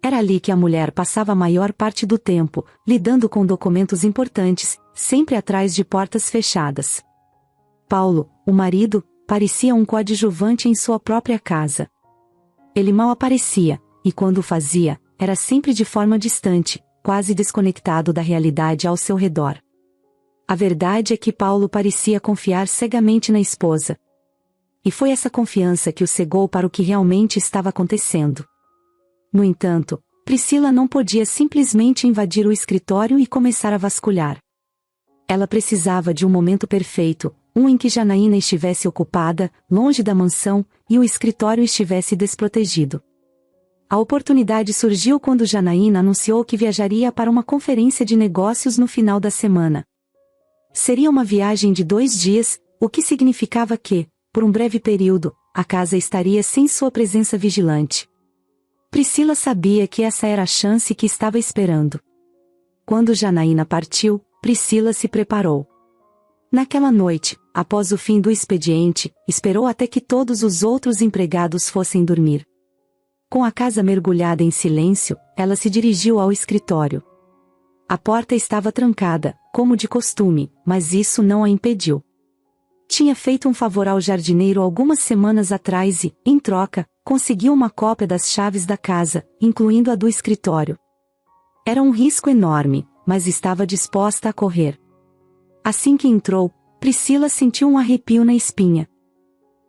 Era ali que a mulher passava a maior parte do tempo, lidando com documentos importantes, sempre atrás de portas fechadas. Paulo, o marido, parecia um coadjuvante em sua própria casa. Ele mal aparecia, e quando o fazia, era sempre de forma distante, quase desconectado da realidade ao seu redor. A verdade é que Paulo parecia confiar cegamente na esposa. E foi essa confiança que o cegou para o que realmente estava acontecendo. No entanto, Priscila não podia simplesmente invadir o escritório e começar a vasculhar. Ela precisava de um momento perfeito, um em que Janaína estivesse ocupada, longe da mansão, e o escritório estivesse desprotegido. A oportunidade surgiu quando Janaína anunciou que viajaria para uma conferência de negócios no final da semana. Seria uma viagem de 2 dias, o que significava que, por um breve período, a casa estaria sem sua presença vigilante. Priscila sabia que essa era a chance que estava esperando. Quando Janaína partiu, Priscila se preparou. Naquela noite, após o fim do expediente, esperou até que todos os outros empregados fossem dormir. Com a casa mergulhada em silêncio, ela se dirigiu ao escritório. A porta estava trancada, como de costume, mas isso não a impediu. Tinha feito um favor ao jardineiro algumas semanas atrás e, em troca, conseguiu uma cópia das chaves da casa, incluindo a do escritório. Era um risco enorme, mas estava disposta a correr. Assim que entrou, Priscila sentiu um arrepio na espinha.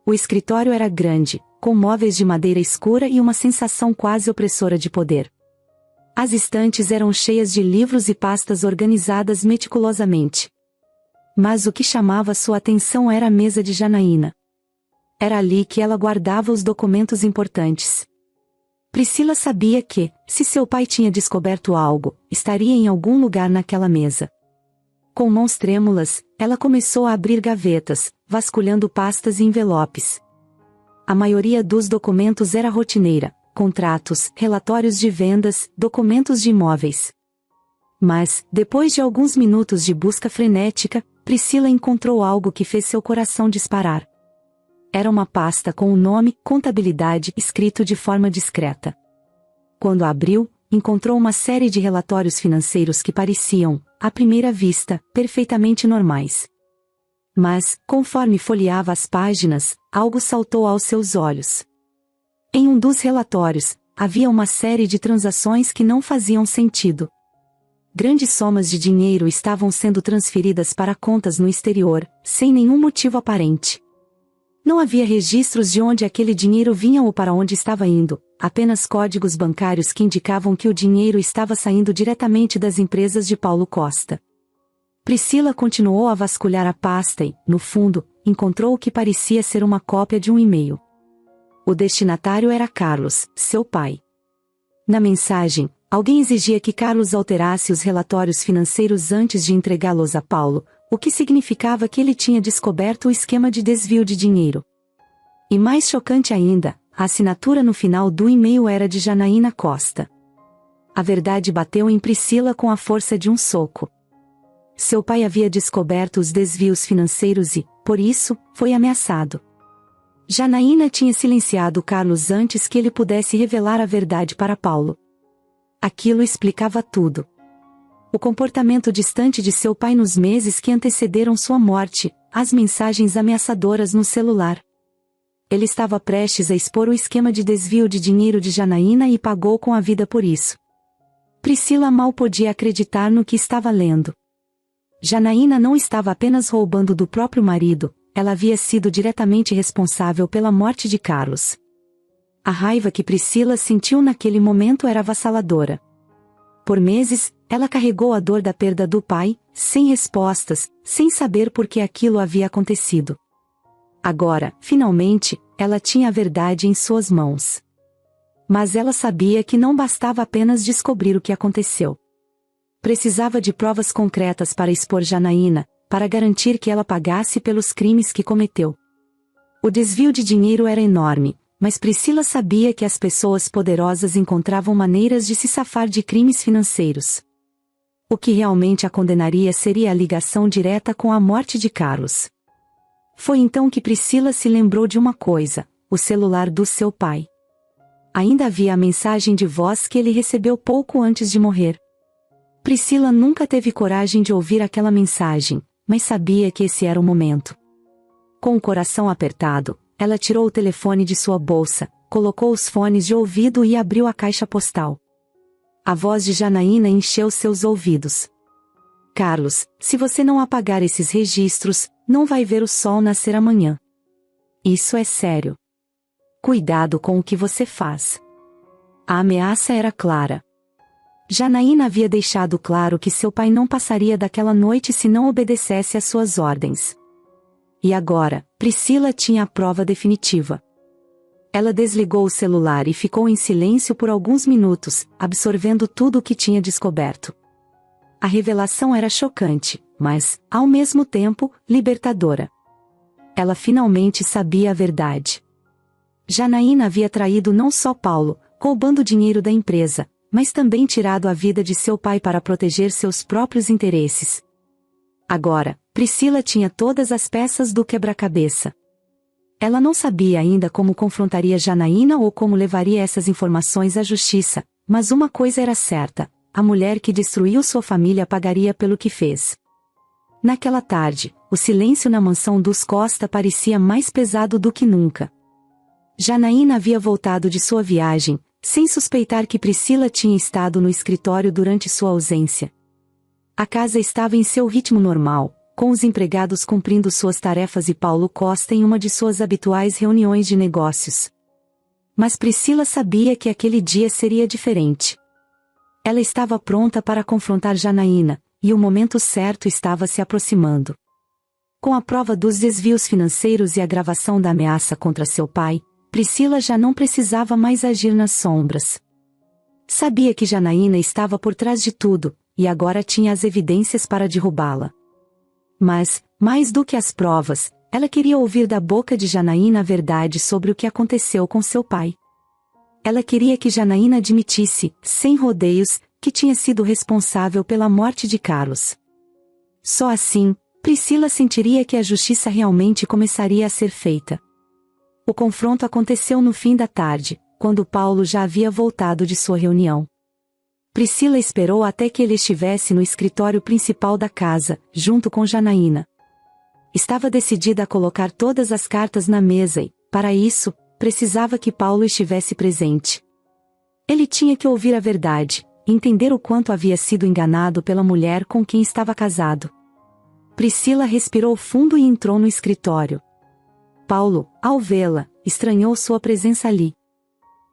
O escritório era grande, com móveis de madeira escura e uma sensação quase opressora de poder. As estantes eram cheias de livros e pastas organizadas meticulosamente. Mas o que chamava sua atenção era a mesa de Janaína. Era ali que ela guardava os documentos importantes. Priscila sabia que, se seu pai tinha descoberto algo, estaria em algum lugar naquela mesa. Com mãos trêmulas, ela começou a abrir gavetas, vasculhando pastas e envelopes. A maioria dos documentos era rotineira: contratos, relatórios de vendas, documentos de imóveis. Mas, depois de alguns minutos de busca frenética, Priscila encontrou algo que fez seu coração disparar. Era uma pasta com o nome Contabilidade escrito de forma discreta. Quando a abriu, encontrou uma série de relatórios financeiros que pareciam, à primeira vista, perfeitamente normais. Mas, conforme folheava as páginas, algo saltou aos seus olhos. Em um dos relatórios, havia uma série de transações que não faziam sentido. Grandes somas de dinheiro estavam sendo transferidas para contas no exterior, sem nenhum motivo aparente. Não havia registros de onde aquele dinheiro vinha ou para onde estava indo, apenas códigos bancários que indicavam que o dinheiro estava saindo diretamente das empresas de Paulo Costa. Priscila continuou a vasculhar a pasta e, no fundo, encontrou o que parecia ser uma cópia de um e-mail. O destinatário era Carlos, seu pai. Na mensagem, alguém exigia que Carlos alterasse os relatórios financeiros antes de entregá-los a Paulo, o que significava que ele tinha descoberto o esquema de desvio de dinheiro. E mais chocante ainda, a assinatura no final do e-mail era de Janaína Costa. A verdade bateu em Priscila com a força de um soco. Seu pai havia descoberto os desvios financeiros e, por isso, foi ameaçado. Janaína tinha silenciado Carlos antes que ele pudesse revelar a verdade para Paulo. Aquilo explicava tudo. O comportamento distante de seu pai nos meses que antecederam sua morte, as mensagens ameaçadoras no celular. Ele estava prestes a expor o esquema de desvio de dinheiro de Janaína e pagou com a vida por isso. Priscila mal podia acreditar no que estava lendo. Janaína não estava apenas roubando do próprio marido, ela havia sido diretamente responsável pela morte de Carlos. A raiva que Priscila sentiu naquele momento era avassaladora. Por meses, ela carregou a dor da perda do pai, sem respostas, sem saber por que aquilo havia acontecido. Agora, finalmente, ela tinha a verdade em suas mãos. Mas ela sabia que não bastava apenas descobrir o que aconteceu. Precisava de provas concretas para expor Janaína, para garantir que ela pagasse pelos crimes que cometeu. O desvio de dinheiro era enorme, mas Priscila sabia que as pessoas poderosas encontravam maneiras de se safar de crimes financeiros. O que realmente a condenaria seria a ligação direta com a morte de Carlos. Foi então que Priscila se lembrou de uma coisa: o celular do seu pai. Ainda havia a mensagem de voz que ele recebeu pouco antes de morrer. Priscila nunca teve coragem de ouvir aquela mensagem, mas sabia que esse era o momento. Com o coração apertado, ela tirou o telefone de sua bolsa, colocou os fones de ouvido e abriu a caixa postal. A voz de Janaína encheu seus ouvidos. Carlos, se você não apagar esses registros, não vai ver o sol nascer amanhã. Isso é sério. Cuidado com o que você faz. A ameaça era clara. Janaína havia deixado claro que seu pai não passaria daquela noite se não obedecesse às suas ordens. E agora, Priscila tinha a prova definitiva. Ela desligou o celular e ficou em silêncio por alguns minutos, absorvendo tudo o que tinha descoberto. A revelação era chocante, mas, ao mesmo tempo, libertadora. Ela finalmente sabia a verdade. Janaína havia traído não só Paulo, roubando dinheiro da empresa, mas também tirado a vida de seu pai para proteger seus próprios interesses. Agora, Priscila tinha todas as peças do quebra-cabeça. Ela não sabia ainda como confrontaria Janaína ou como levaria essas informações à justiça, mas uma coisa era certa: a mulher que destruiu sua família pagaria pelo que fez. Naquela tarde, o silêncio na mansão dos Costa parecia mais pesado do que nunca. Janaína havia voltado de sua viagem, sem suspeitar que Priscila tinha estado no escritório durante sua ausência. A casa estava em seu ritmo normal, com os empregados cumprindo suas tarefas e Paulo Costa em uma de suas habituais reuniões de negócios. Mas Priscila sabia que aquele dia seria diferente. Ela estava pronta para confrontar Janaína, e o momento certo estava se aproximando. Com a prova dos desvios financeiros e a gravação da ameaça contra seu pai, Priscila já não precisava mais agir nas sombras. Sabia que Janaína estava por trás de tudo, e agora tinha as evidências para derrubá-la. Mas, mais do que as provas, ela queria ouvir da boca de Janaína a verdade sobre o que aconteceu com seu pai. Ela queria que Janaína admitisse, sem rodeios, que tinha sido responsável pela morte de Carlos. Só assim, Priscila sentiria que a justiça realmente começaria a ser feita. O confronto aconteceu no fim da tarde, quando Paulo já havia voltado de sua reunião. Priscila esperou até que ele estivesse no escritório principal da casa, junto com Janaína. Estava decidida a colocar todas as cartas na mesa e, para isso, precisava que Paulo estivesse presente. Ele tinha que ouvir a verdade, entender o quanto havia sido enganado pela mulher com quem estava casado. Priscila respirou fundo e entrou no escritório. Paulo, ao vê-la, estranhou sua presença ali.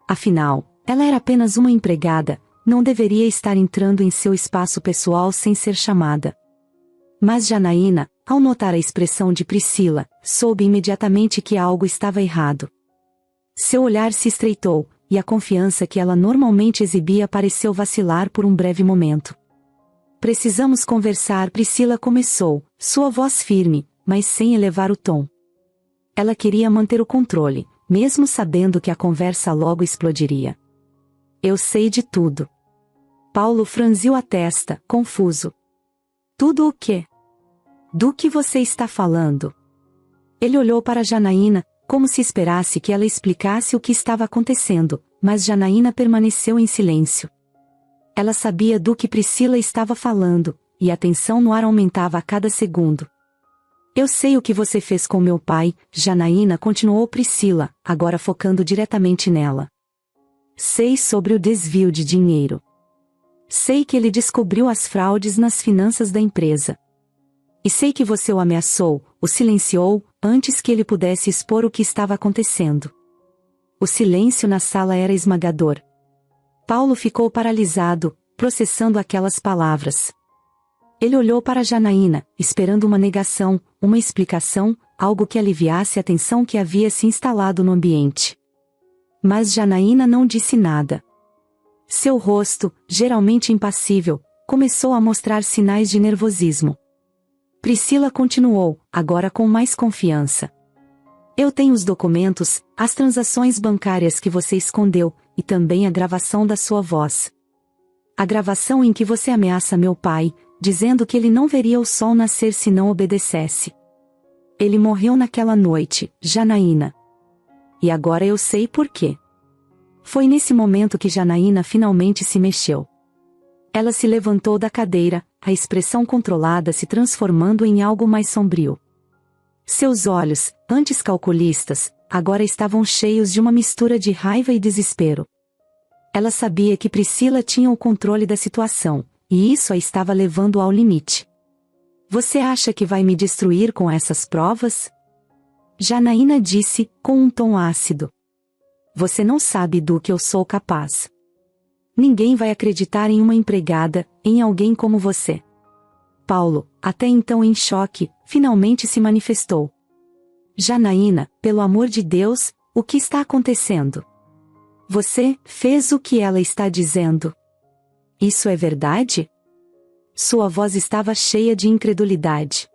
Afinal, ela era apenas uma empregada, não deveria estar entrando em seu espaço pessoal sem ser chamada. Mas Janaína, ao notar a expressão de Priscila, soube imediatamente que algo estava errado. Seu olhar se estreitou, e a confiança que ela normalmente exibia pareceu vacilar por um breve momento. Precisamos conversar, Priscila começou, sua voz firme, mas sem elevar o tom. Ela queria manter o controle, mesmo sabendo que a conversa logo explodiria. Eu sei de tudo. Paulo franziu a testa, confuso. Tudo o quê? Do que você está falando? Ele olhou para Janaína, como se esperasse que ela explicasse o que estava acontecendo, mas Janaína permaneceu em silêncio. Ela sabia do que Priscila estava falando, e a tensão no ar aumentava a cada segundo. Eu sei o que você fez com meu pai, Janaína, continuou Priscila, agora focando diretamente nela. Sei sobre o desvio de dinheiro. Sei que ele descobriu as fraudes nas finanças da empresa. E sei que você o ameaçou, o silenciou, antes que ele pudesse expor o que estava acontecendo. O silêncio na sala era esmagador. Paulo ficou paralisado, processando aquelas palavras. Ele olhou para Janaína, esperando uma negação, uma explicação, algo que aliviasse a tensão que havia se instalado no ambiente. Mas Janaína não disse nada. Seu rosto, geralmente impassível, começou a mostrar sinais de nervosismo. Priscila continuou, agora com mais confiança. Eu tenho os documentos, as transações bancárias que você escondeu, e também a gravação da sua voz. A gravação em que você ameaça meu pai, dizendo que ele não veria o sol nascer se não obedecesse. Ele morreu naquela noite, Janaína. E agora eu sei por quê. Foi nesse momento que Janaína finalmente se mexeu. Ela se levantou da cadeira, a expressão controlada se transformando em algo mais sombrio. Seus olhos, antes calculistas, agora estavam cheios de uma mistura de raiva e desespero. Ela sabia que Priscila tinha o controle da situação, e isso a estava levando ao limite. Você acha que vai me destruir com essas provas? Janaína disse, com um tom ácido. Você não sabe do que eu sou capaz. Ninguém vai acreditar em uma empregada, em alguém como você. Paulo, até então em choque, finalmente se manifestou. Janaína, pelo amor de Deus, o que está acontecendo? Você fez o que ela está dizendo. Isso é verdade? Sua voz estava cheia de incredulidade.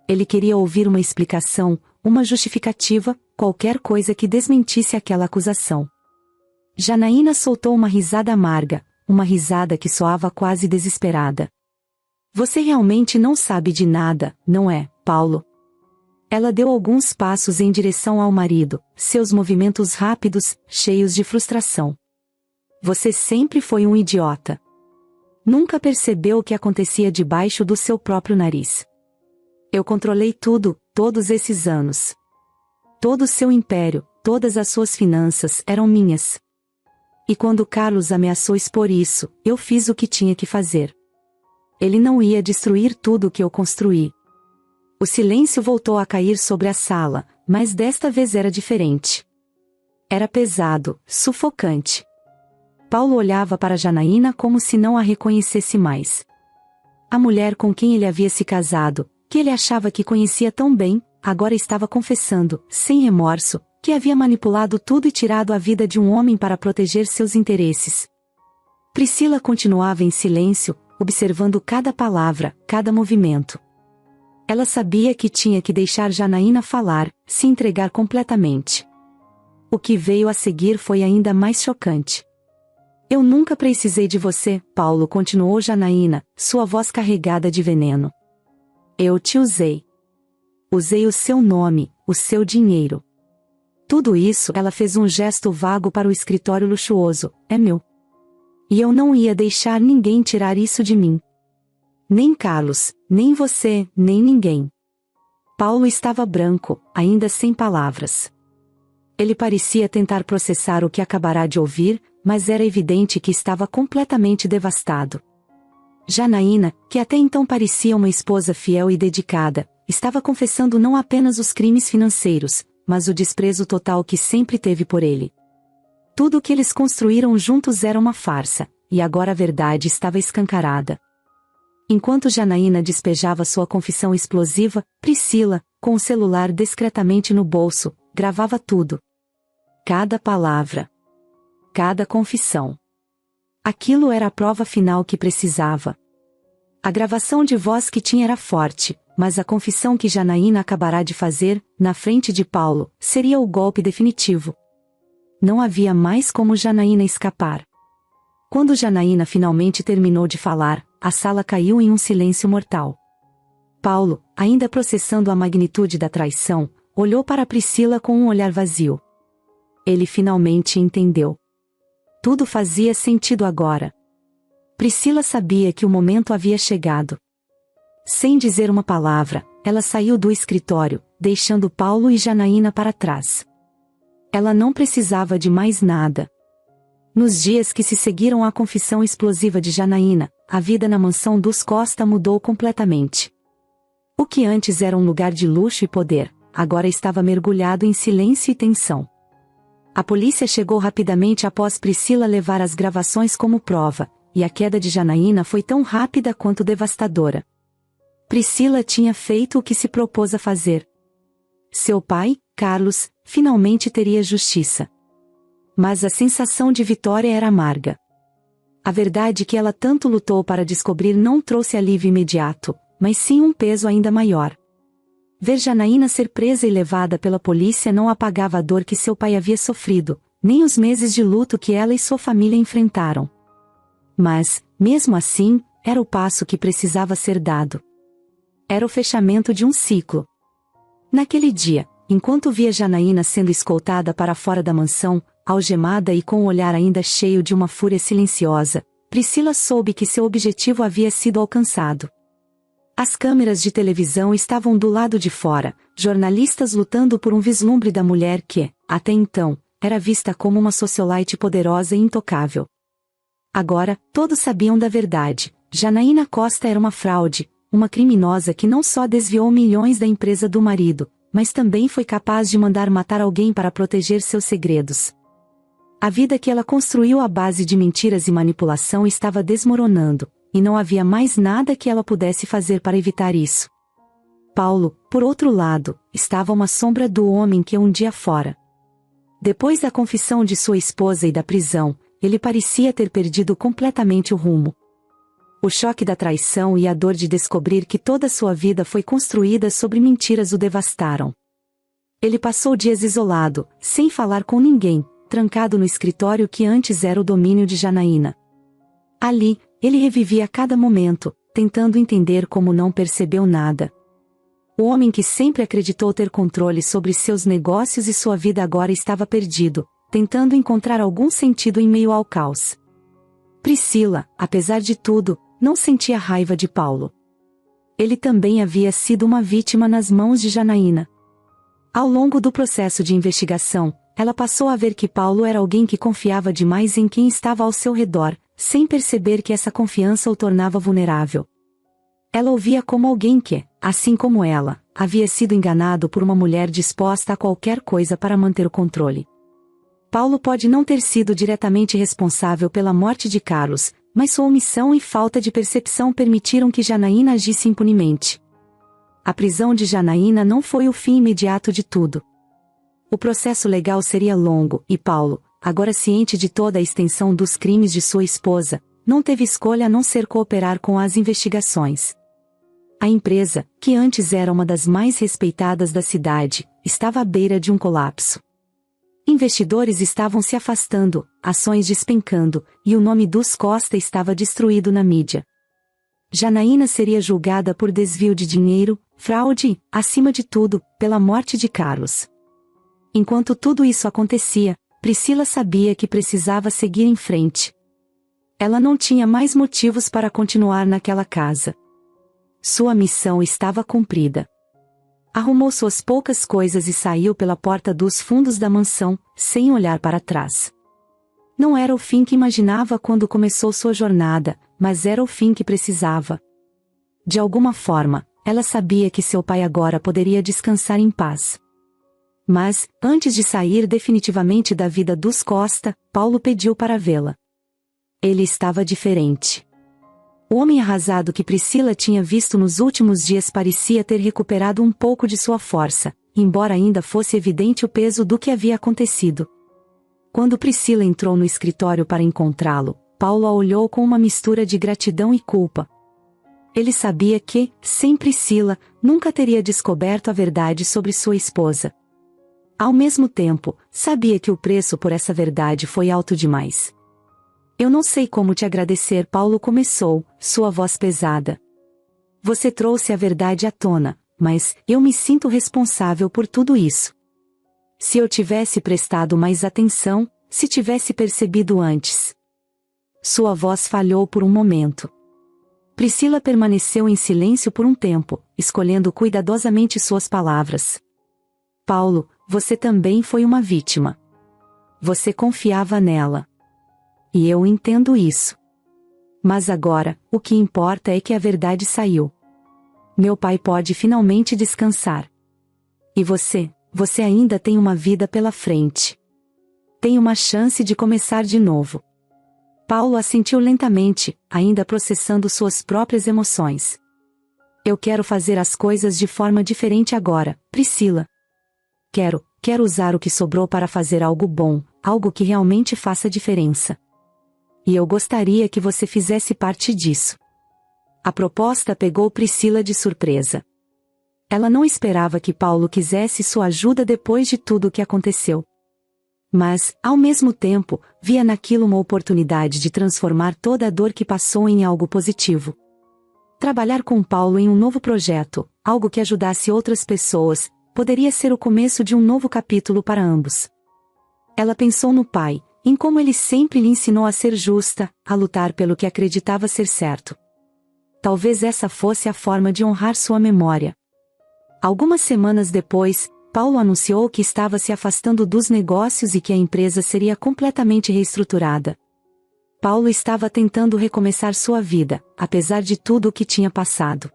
Ele queria ouvir uma explicação, uma justificativa, qualquer coisa que desmentisse aquela acusação. Janaína soltou uma risada amarga, uma risada que soava quase desesperada. Você realmente não sabe de nada, não é, Paulo? Ela deu alguns passos em direção ao marido, seus movimentos rápidos, cheios de frustração. Você sempre foi um idiota. Nunca percebeu o que acontecia debaixo do seu próprio nariz. Eu controlei tudo, todos esses anos. Todo o seu império, todas as suas finanças eram minhas. E quando Carlos ameaçou expor isso, eu fiz o que tinha que fazer. Ele não ia destruir tudo o que eu construí. O silêncio voltou a cair sobre a sala, mas desta vez era diferente. Era pesado, sufocante. Paulo olhava para Janaína como se não a reconhecesse mais. A mulher com quem ele havia se casado, que ele achava que conhecia tão bem, agora estava confessando, sem remorso, que havia manipulado tudo e tirado a vida de um homem para proteger seus interesses. Priscila continuava em silêncio, observando cada palavra, cada movimento. Ela sabia que tinha que deixar Janaína falar, se entregar completamente. O que veio a seguir foi ainda mais chocante. Eu nunca precisei de você, Paulo, continuou Janaína, sua voz carregada de veneno. Eu te usei. Usei o seu nome, o seu dinheiro. Tudo isso, ela fez um gesto vago para o escritório luxuoso, é meu. E eu não ia deixar ninguém tirar isso de mim. Nem Carlos, nem você, nem ninguém. Paulo estava branco, ainda sem palavras. Ele parecia tentar processar o que acabará de ouvir, mas era evidente que estava completamente devastado. Janaína, que até então parecia uma esposa fiel e dedicada, estava confessando não apenas os crimes financeiros, mas o desprezo total que sempre teve por ele. Tudo o que eles construíram juntos era uma farsa, e agora a verdade estava escancarada. Enquanto Janaína despejava sua confissão explosiva, Priscila, com o celular discretamente no bolso, gravava tudo. Cada palavra. Cada confissão. Aquilo era a prova final que precisava. A gravação de voz que tinha era forte, mas a confissão que Janaína acabará de fazer, na frente de Paulo, seria o golpe definitivo. Não havia mais como Janaína escapar. Quando Janaína finalmente terminou de falar, a sala caiu em um silêncio mortal. Paulo, ainda processando a magnitude da traição, olhou para Priscila com um olhar vazio. Ele finalmente entendeu. Tudo fazia sentido agora. Priscila sabia que o momento havia chegado. Sem dizer uma palavra, ela saiu do escritório, deixando Paulo e Janaína para trás. Ela não precisava de mais nada. Nos dias que se seguiram à confissão explosiva de Janaína, a vida na mansão dos Costa mudou completamente. O que antes era um lugar de luxo e poder, agora estava mergulhado em silêncio e tensão. A polícia chegou rapidamente após Priscila levar as gravações como prova, e a queda de Janaína foi tão rápida quanto devastadora. Priscila tinha feito o que se propôs a fazer. Seu pai, Carlos, finalmente teria justiça. Mas a sensação de vitória era amarga. A verdade que ela tanto lutou para descobrir não trouxe alívio imediato, mas sim um peso ainda maior. Ver Janaína ser presa e levada pela polícia não apagava a dor que seu pai havia sofrido, nem os meses de luto que ela e sua família enfrentaram. Mas, mesmo assim, era o passo que precisava ser dado. Era o fechamento de um ciclo. Naquele dia, enquanto via Janaína sendo escoltada para fora da mansão, algemada e com o olhar ainda cheio de uma fúria silenciosa, Priscila soube que seu objetivo havia sido alcançado. As câmeras de televisão estavam do lado de fora, jornalistas lutando por um vislumbre da mulher que, até então, era vista como uma socialite poderosa e intocável. Agora, todos sabiam da verdade. Janaína Costa era uma fraude, uma criminosa que não só desviou milhões da empresa do marido, mas também foi capaz de mandar matar alguém para proteger seus segredos. A vida que ela construiu à base de mentiras e manipulação estava desmoronando, e não havia mais nada que ela pudesse fazer para evitar isso. Paulo, por outro lado, estava uma sombra do homem que um dia fora. Depois da confissão de sua esposa e da prisão, ele parecia ter perdido completamente o rumo. O choque da traição e a dor de descobrir que toda sua vida foi construída sobre mentiras o devastaram. Ele passou dias isolado, sem falar com ninguém, trancado no escritório que antes era o domínio de Janaína. Ali, ele revivia cada momento, tentando entender como não percebeu nada. O homem que sempre acreditou ter controle sobre seus negócios e sua vida agora estava perdido, tentando encontrar algum sentido em meio ao caos. Priscila, apesar de tudo, não sentia raiva de Paulo. Ele também havia sido uma vítima nas mãos de Janaína. Ao longo do processo de investigação, ela passou a ver que Paulo era alguém que confiava demais em quem estava ao seu redor, sem perceber que essa confiança o tornava vulnerável. Ela o via como alguém que, assim como ela, havia sido enganado por uma mulher disposta a qualquer coisa para manter o controle. Paulo pode não ter sido diretamente responsável pela morte de Carlos, mas sua omissão e falta de percepção permitiram que Janaína agisse impunemente. A prisão de Janaína não foi o fim imediato de tudo. O processo legal seria longo, e Paulo, agora ciente de toda a extensão dos crimes de sua esposa, não teve escolha a não ser cooperar com as investigações. A empresa, que antes era uma das mais respeitadas da cidade, estava à beira de um colapso. Investidores estavam se afastando, ações despencando, e o nome dos Costa estava destruído na mídia. Janaína seria julgada por desvio de dinheiro, fraude e, acima de tudo, pela morte de Carlos. Enquanto tudo isso acontecia, Priscila sabia que precisava seguir em frente. Ela não tinha mais motivos para continuar naquela casa. Sua missão estava cumprida. Arrumou suas poucas coisas e saiu pela porta dos fundos da mansão, sem olhar para trás. Não era o fim que imaginava quando começou sua jornada, mas era o fim que precisava. De alguma forma, ela sabia que seu pai agora poderia descansar em paz. Mas, antes de sair definitivamente da vida dos Costa, Paulo pediu para vê-la. Ele estava diferente. O homem arrasado que Priscila tinha visto nos últimos dias parecia ter recuperado um pouco de sua força, embora ainda fosse evidente o peso do que havia acontecido. Quando Priscila entrou no escritório para encontrá-lo, Paulo a olhou com uma mistura de gratidão e culpa. Ele sabia que, sem Priscila, nunca teria descoberto a verdade sobre sua esposa. Ao mesmo tempo, sabia que o preço por essa verdade foi alto demais. Eu não sei como te agradecer, Paulo começou, sua voz pesada. Você trouxe a verdade à tona, mas eu me sinto responsável por tudo isso. Se eu tivesse prestado mais atenção, se tivesse percebido antes. Sua voz falhou por um momento. Priscila permaneceu em silêncio por um tempo, escolhendo cuidadosamente suas palavras. Paulo, você também foi uma vítima. Você confiava nela. E eu entendo isso. Mas agora, o que importa é que a verdade saiu. Meu pai pode finalmente descansar. E você ainda tem uma vida pela frente. Tem uma chance de começar de novo. Paulo assentiu lentamente, ainda processando suas próprias emoções. Eu quero fazer as coisas de forma diferente agora, Priscila. Quero usar o que sobrou para fazer algo bom, algo que realmente faça diferença. E eu gostaria que você fizesse parte disso. A proposta pegou Priscila de surpresa. Ela não esperava que Paulo quisesse sua ajuda depois de tudo o que aconteceu. Mas, ao mesmo tempo, via naquilo uma oportunidade de transformar toda a dor que passou em algo positivo. Trabalhar com Paulo em um novo projeto, algo que ajudasse outras pessoas, poderia ser o começo de um novo capítulo para ambos. Ela pensou no pai, em como ele sempre lhe ensinou a ser justa, a lutar pelo que acreditava ser certo. Talvez essa fosse a forma de honrar sua memória. Algumas semanas depois, Paulo anunciou que estava se afastando dos negócios e que a empresa seria completamente reestruturada. Paulo estava tentando recomeçar sua vida, apesar de tudo o que tinha passado.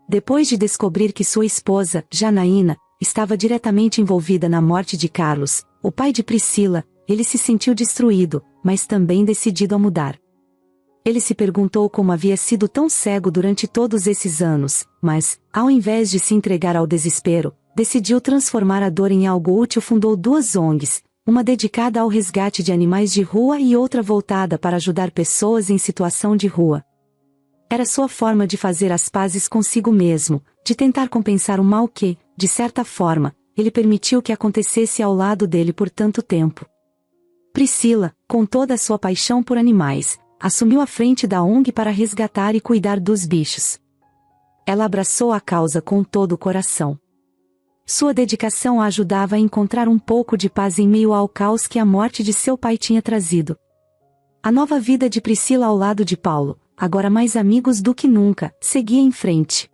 Depois de descobrir que sua esposa, Janaína, estava diretamente envolvida na morte de Carlos, o pai de Priscila, ele se sentiu destruído, mas também decidido a mudar. Ele se perguntou como havia sido tão cego durante todos esses anos, mas, ao invés de se entregar ao desespero, decidiu transformar a dor em algo útil. Fundou duas ONGs, uma dedicada ao resgate de animais de rua e outra voltada para ajudar pessoas em situação de rua. Era sua forma de fazer as pazes consigo mesmo, de tentar compensar o mal que, de certa forma, ele permitiu que acontecesse ao lado dele por tanto tempo. Priscila, com toda a sua paixão por animais, assumiu a frente da ONG para resgatar e cuidar dos bichos. Ela abraçou a causa com todo o coração. Sua dedicação a ajudava a encontrar um pouco de paz em meio ao caos que a morte de seu pai tinha trazido. A nova vida de Priscila ao lado de Paulo, agora mais amigos do que nunca, seguia em frente.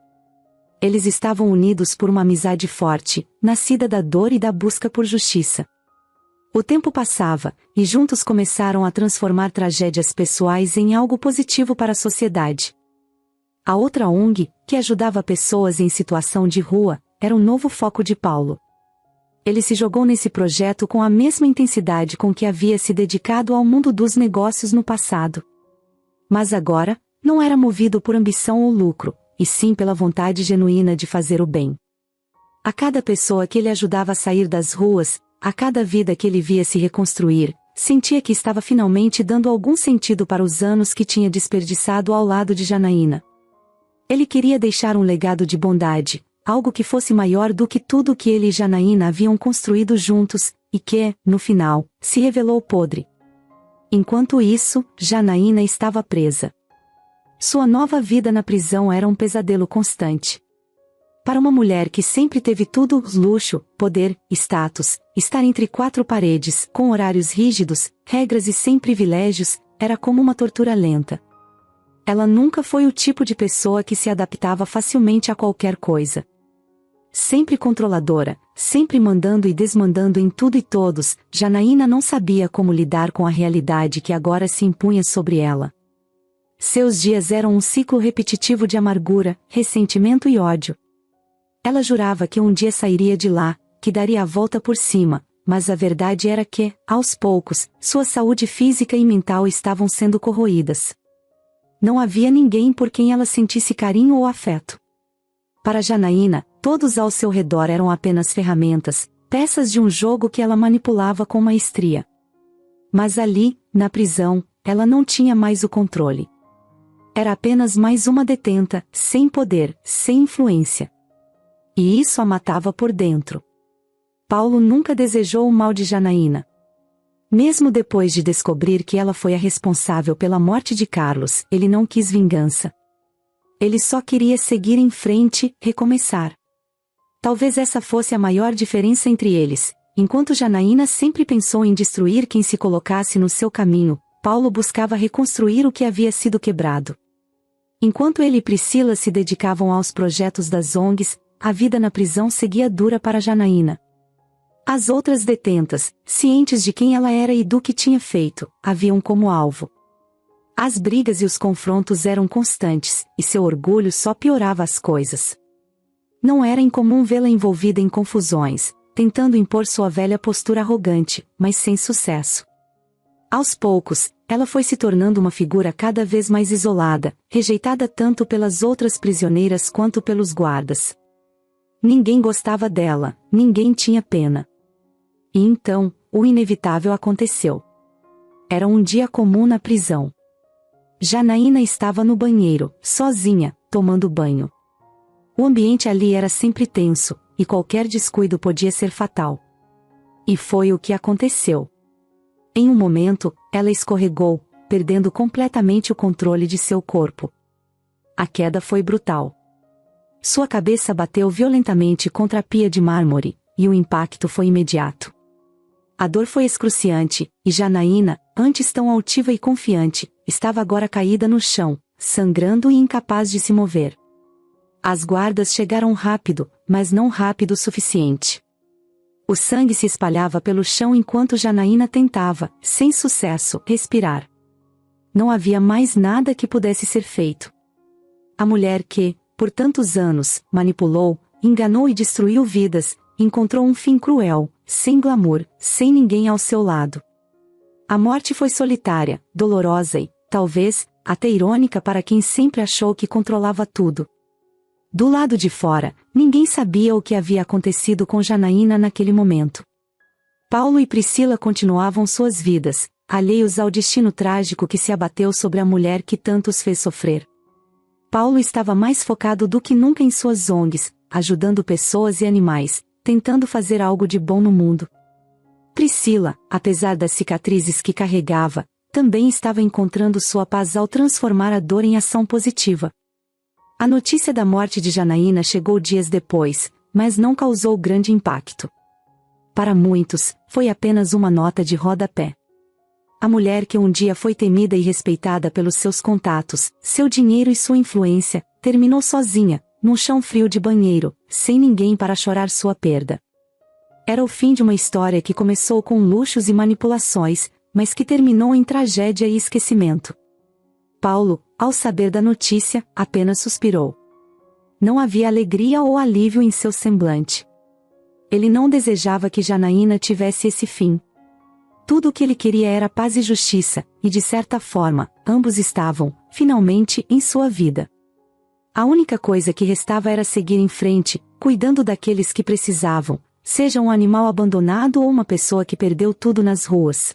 Eles estavam unidos por uma amizade forte, nascida da dor e da busca por justiça. O tempo passava, e juntos começaram a transformar tragédias pessoais em algo positivo para a sociedade. A outra ONG, que ajudava pessoas em situação de rua, era um novo foco de Paulo. Ele se jogou nesse projeto com a mesma intensidade com que havia se dedicado ao mundo dos negócios no passado. Mas agora, não era movido por ambição ou lucro, e sim pela vontade genuína de fazer o bem. A cada pessoa que ele ajudava a sair das ruas, a cada vida que ele via se reconstruir, sentia que estava finalmente dando algum sentido para os anos que tinha desperdiçado ao lado de Janaína. Ele queria deixar um legado de bondade, algo que fosse maior do que tudo o que ele e Janaína haviam construído juntos, e que, no final, se revelou podre. Enquanto isso, Janaína estava presa. Sua nova vida na prisão era um pesadelo constante. Para uma mulher que sempre teve tudo, luxo, poder, status, estar entre quatro paredes, com horários rígidos, regras e sem privilégios, era como uma tortura lenta. Ela nunca foi o tipo de pessoa que se adaptava facilmente a qualquer coisa. Sempre controladora, sempre mandando e desmandando em tudo e todos, Janaína não sabia como lidar com a realidade que agora se impunha sobre ela. Seus dias eram um ciclo repetitivo de amargura, ressentimento e ódio. Ela jurava que um dia sairia de lá, que daria a volta por cima, mas a verdade era que, aos poucos, sua saúde física e mental estavam sendo corroídas. Não havia ninguém por quem ela sentisse carinho ou afeto. Para Janaína, todos ao seu redor eram apenas ferramentas, peças de um jogo que ela manipulava com maestria. Mas ali, na prisão, ela não tinha mais o controle. Era apenas mais uma detenta, sem poder, sem influência. E isso a matava por dentro. Paulo nunca desejou o mal de Janaína. Mesmo depois de descobrir que ela foi a responsável pela morte de Carlos, ele não quis vingança. Ele só queria seguir em frente, recomeçar. Talvez essa fosse a maior diferença entre eles. Enquanto Janaína sempre pensou em destruir quem se colocasse no seu caminho, Paulo buscava reconstruir o que havia sido quebrado. Enquanto ele e Priscila se dedicavam aos projetos das ONGs, a vida na prisão seguia dura para Janaína. As outras detentas, cientes de quem ela era e do que tinha feito, a viam como alvo. As brigas e os confrontos eram constantes, e seu orgulho só piorava as coisas. Não era incomum vê-la envolvida em confusões, tentando impor sua velha postura arrogante, mas sem sucesso. Aos poucos, ela foi se tornando uma figura cada vez mais isolada, rejeitada tanto pelas outras prisioneiras quanto pelos guardas. Ninguém gostava dela, ninguém tinha pena. E então, o inevitável aconteceu. Era um dia comum na prisão. Janaína estava no banheiro, sozinha, tomando banho. O ambiente ali era sempre tenso, e qualquer descuido podia ser fatal. E foi o que aconteceu. Em um momento, ela escorregou, perdendo completamente o controle de seu corpo. A queda foi brutal. Sua cabeça bateu violentamente contra a pia de mármore, e o impacto foi imediato. A dor foi excruciante, e Janaína, antes tão altiva e confiante, estava agora caída no chão, sangrando e incapaz de se mover. As guardas chegaram rápido, mas não rápido o suficiente. O sangue se espalhava pelo chão enquanto Janaína tentava, sem sucesso, respirar. Não havia mais nada que pudesse ser feito. A mulher que, por tantos anos, manipulou, enganou e destruiu vidas, encontrou um fim cruel, sem glamour, sem ninguém ao seu lado. A morte foi solitária, dolorosa e, talvez, até irônica para quem sempre achou que controlava tudo. Do lado de fora, ninguém sabia o que havia acontecido com Janaína naquele momento. Paulo e Priscila continuavam suas vidas, alheios ao destino trágico que se abateu sobre a mulher que tanto os fez sofrer. Paulo estava mais focado do que nunca em suas ONGs, ajudando pessoas e animais, tentando fazer algo de bom no mundo. Priscila, apesar das cicatrizes que carregava, também estava encontrando sua paz ao transformar a dor em ação positiva. A notícia da morte de Janaína chegou dias depois, mas não causou grande impacto. Para muitos, foi apenas uma nota de rodapé. A mulher que um dia foi temida e respeitada pelos seus contatos, seu dinheiro e sua influência, terminou sozinha, num chão frio de banheiro, sem ninguém para chorar sua perda. Era o fim de uma história que começou com luxos e manipulações, mas que terminou em tragédia e esquecimento. Paulo, ao saber da notícia, apenas suspirou. Não havia alegria ou alívio em seu semblante. Ele não desejava que Janaína tivesse esse fim. Tudo o que ele queria era paz e justiça, e de certa forma, ambos estavam, finalmente, em sua vida. A única coisa que restava era seguir em frente, cuidando daqueles que precisavam, seja um animal abandonado ou uma pessoa que perdeu tudo nas ruas.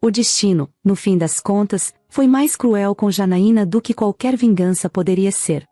O destino, no fim das contas, foi mais cruel com Janaína do que qualquer vingança poderia ser.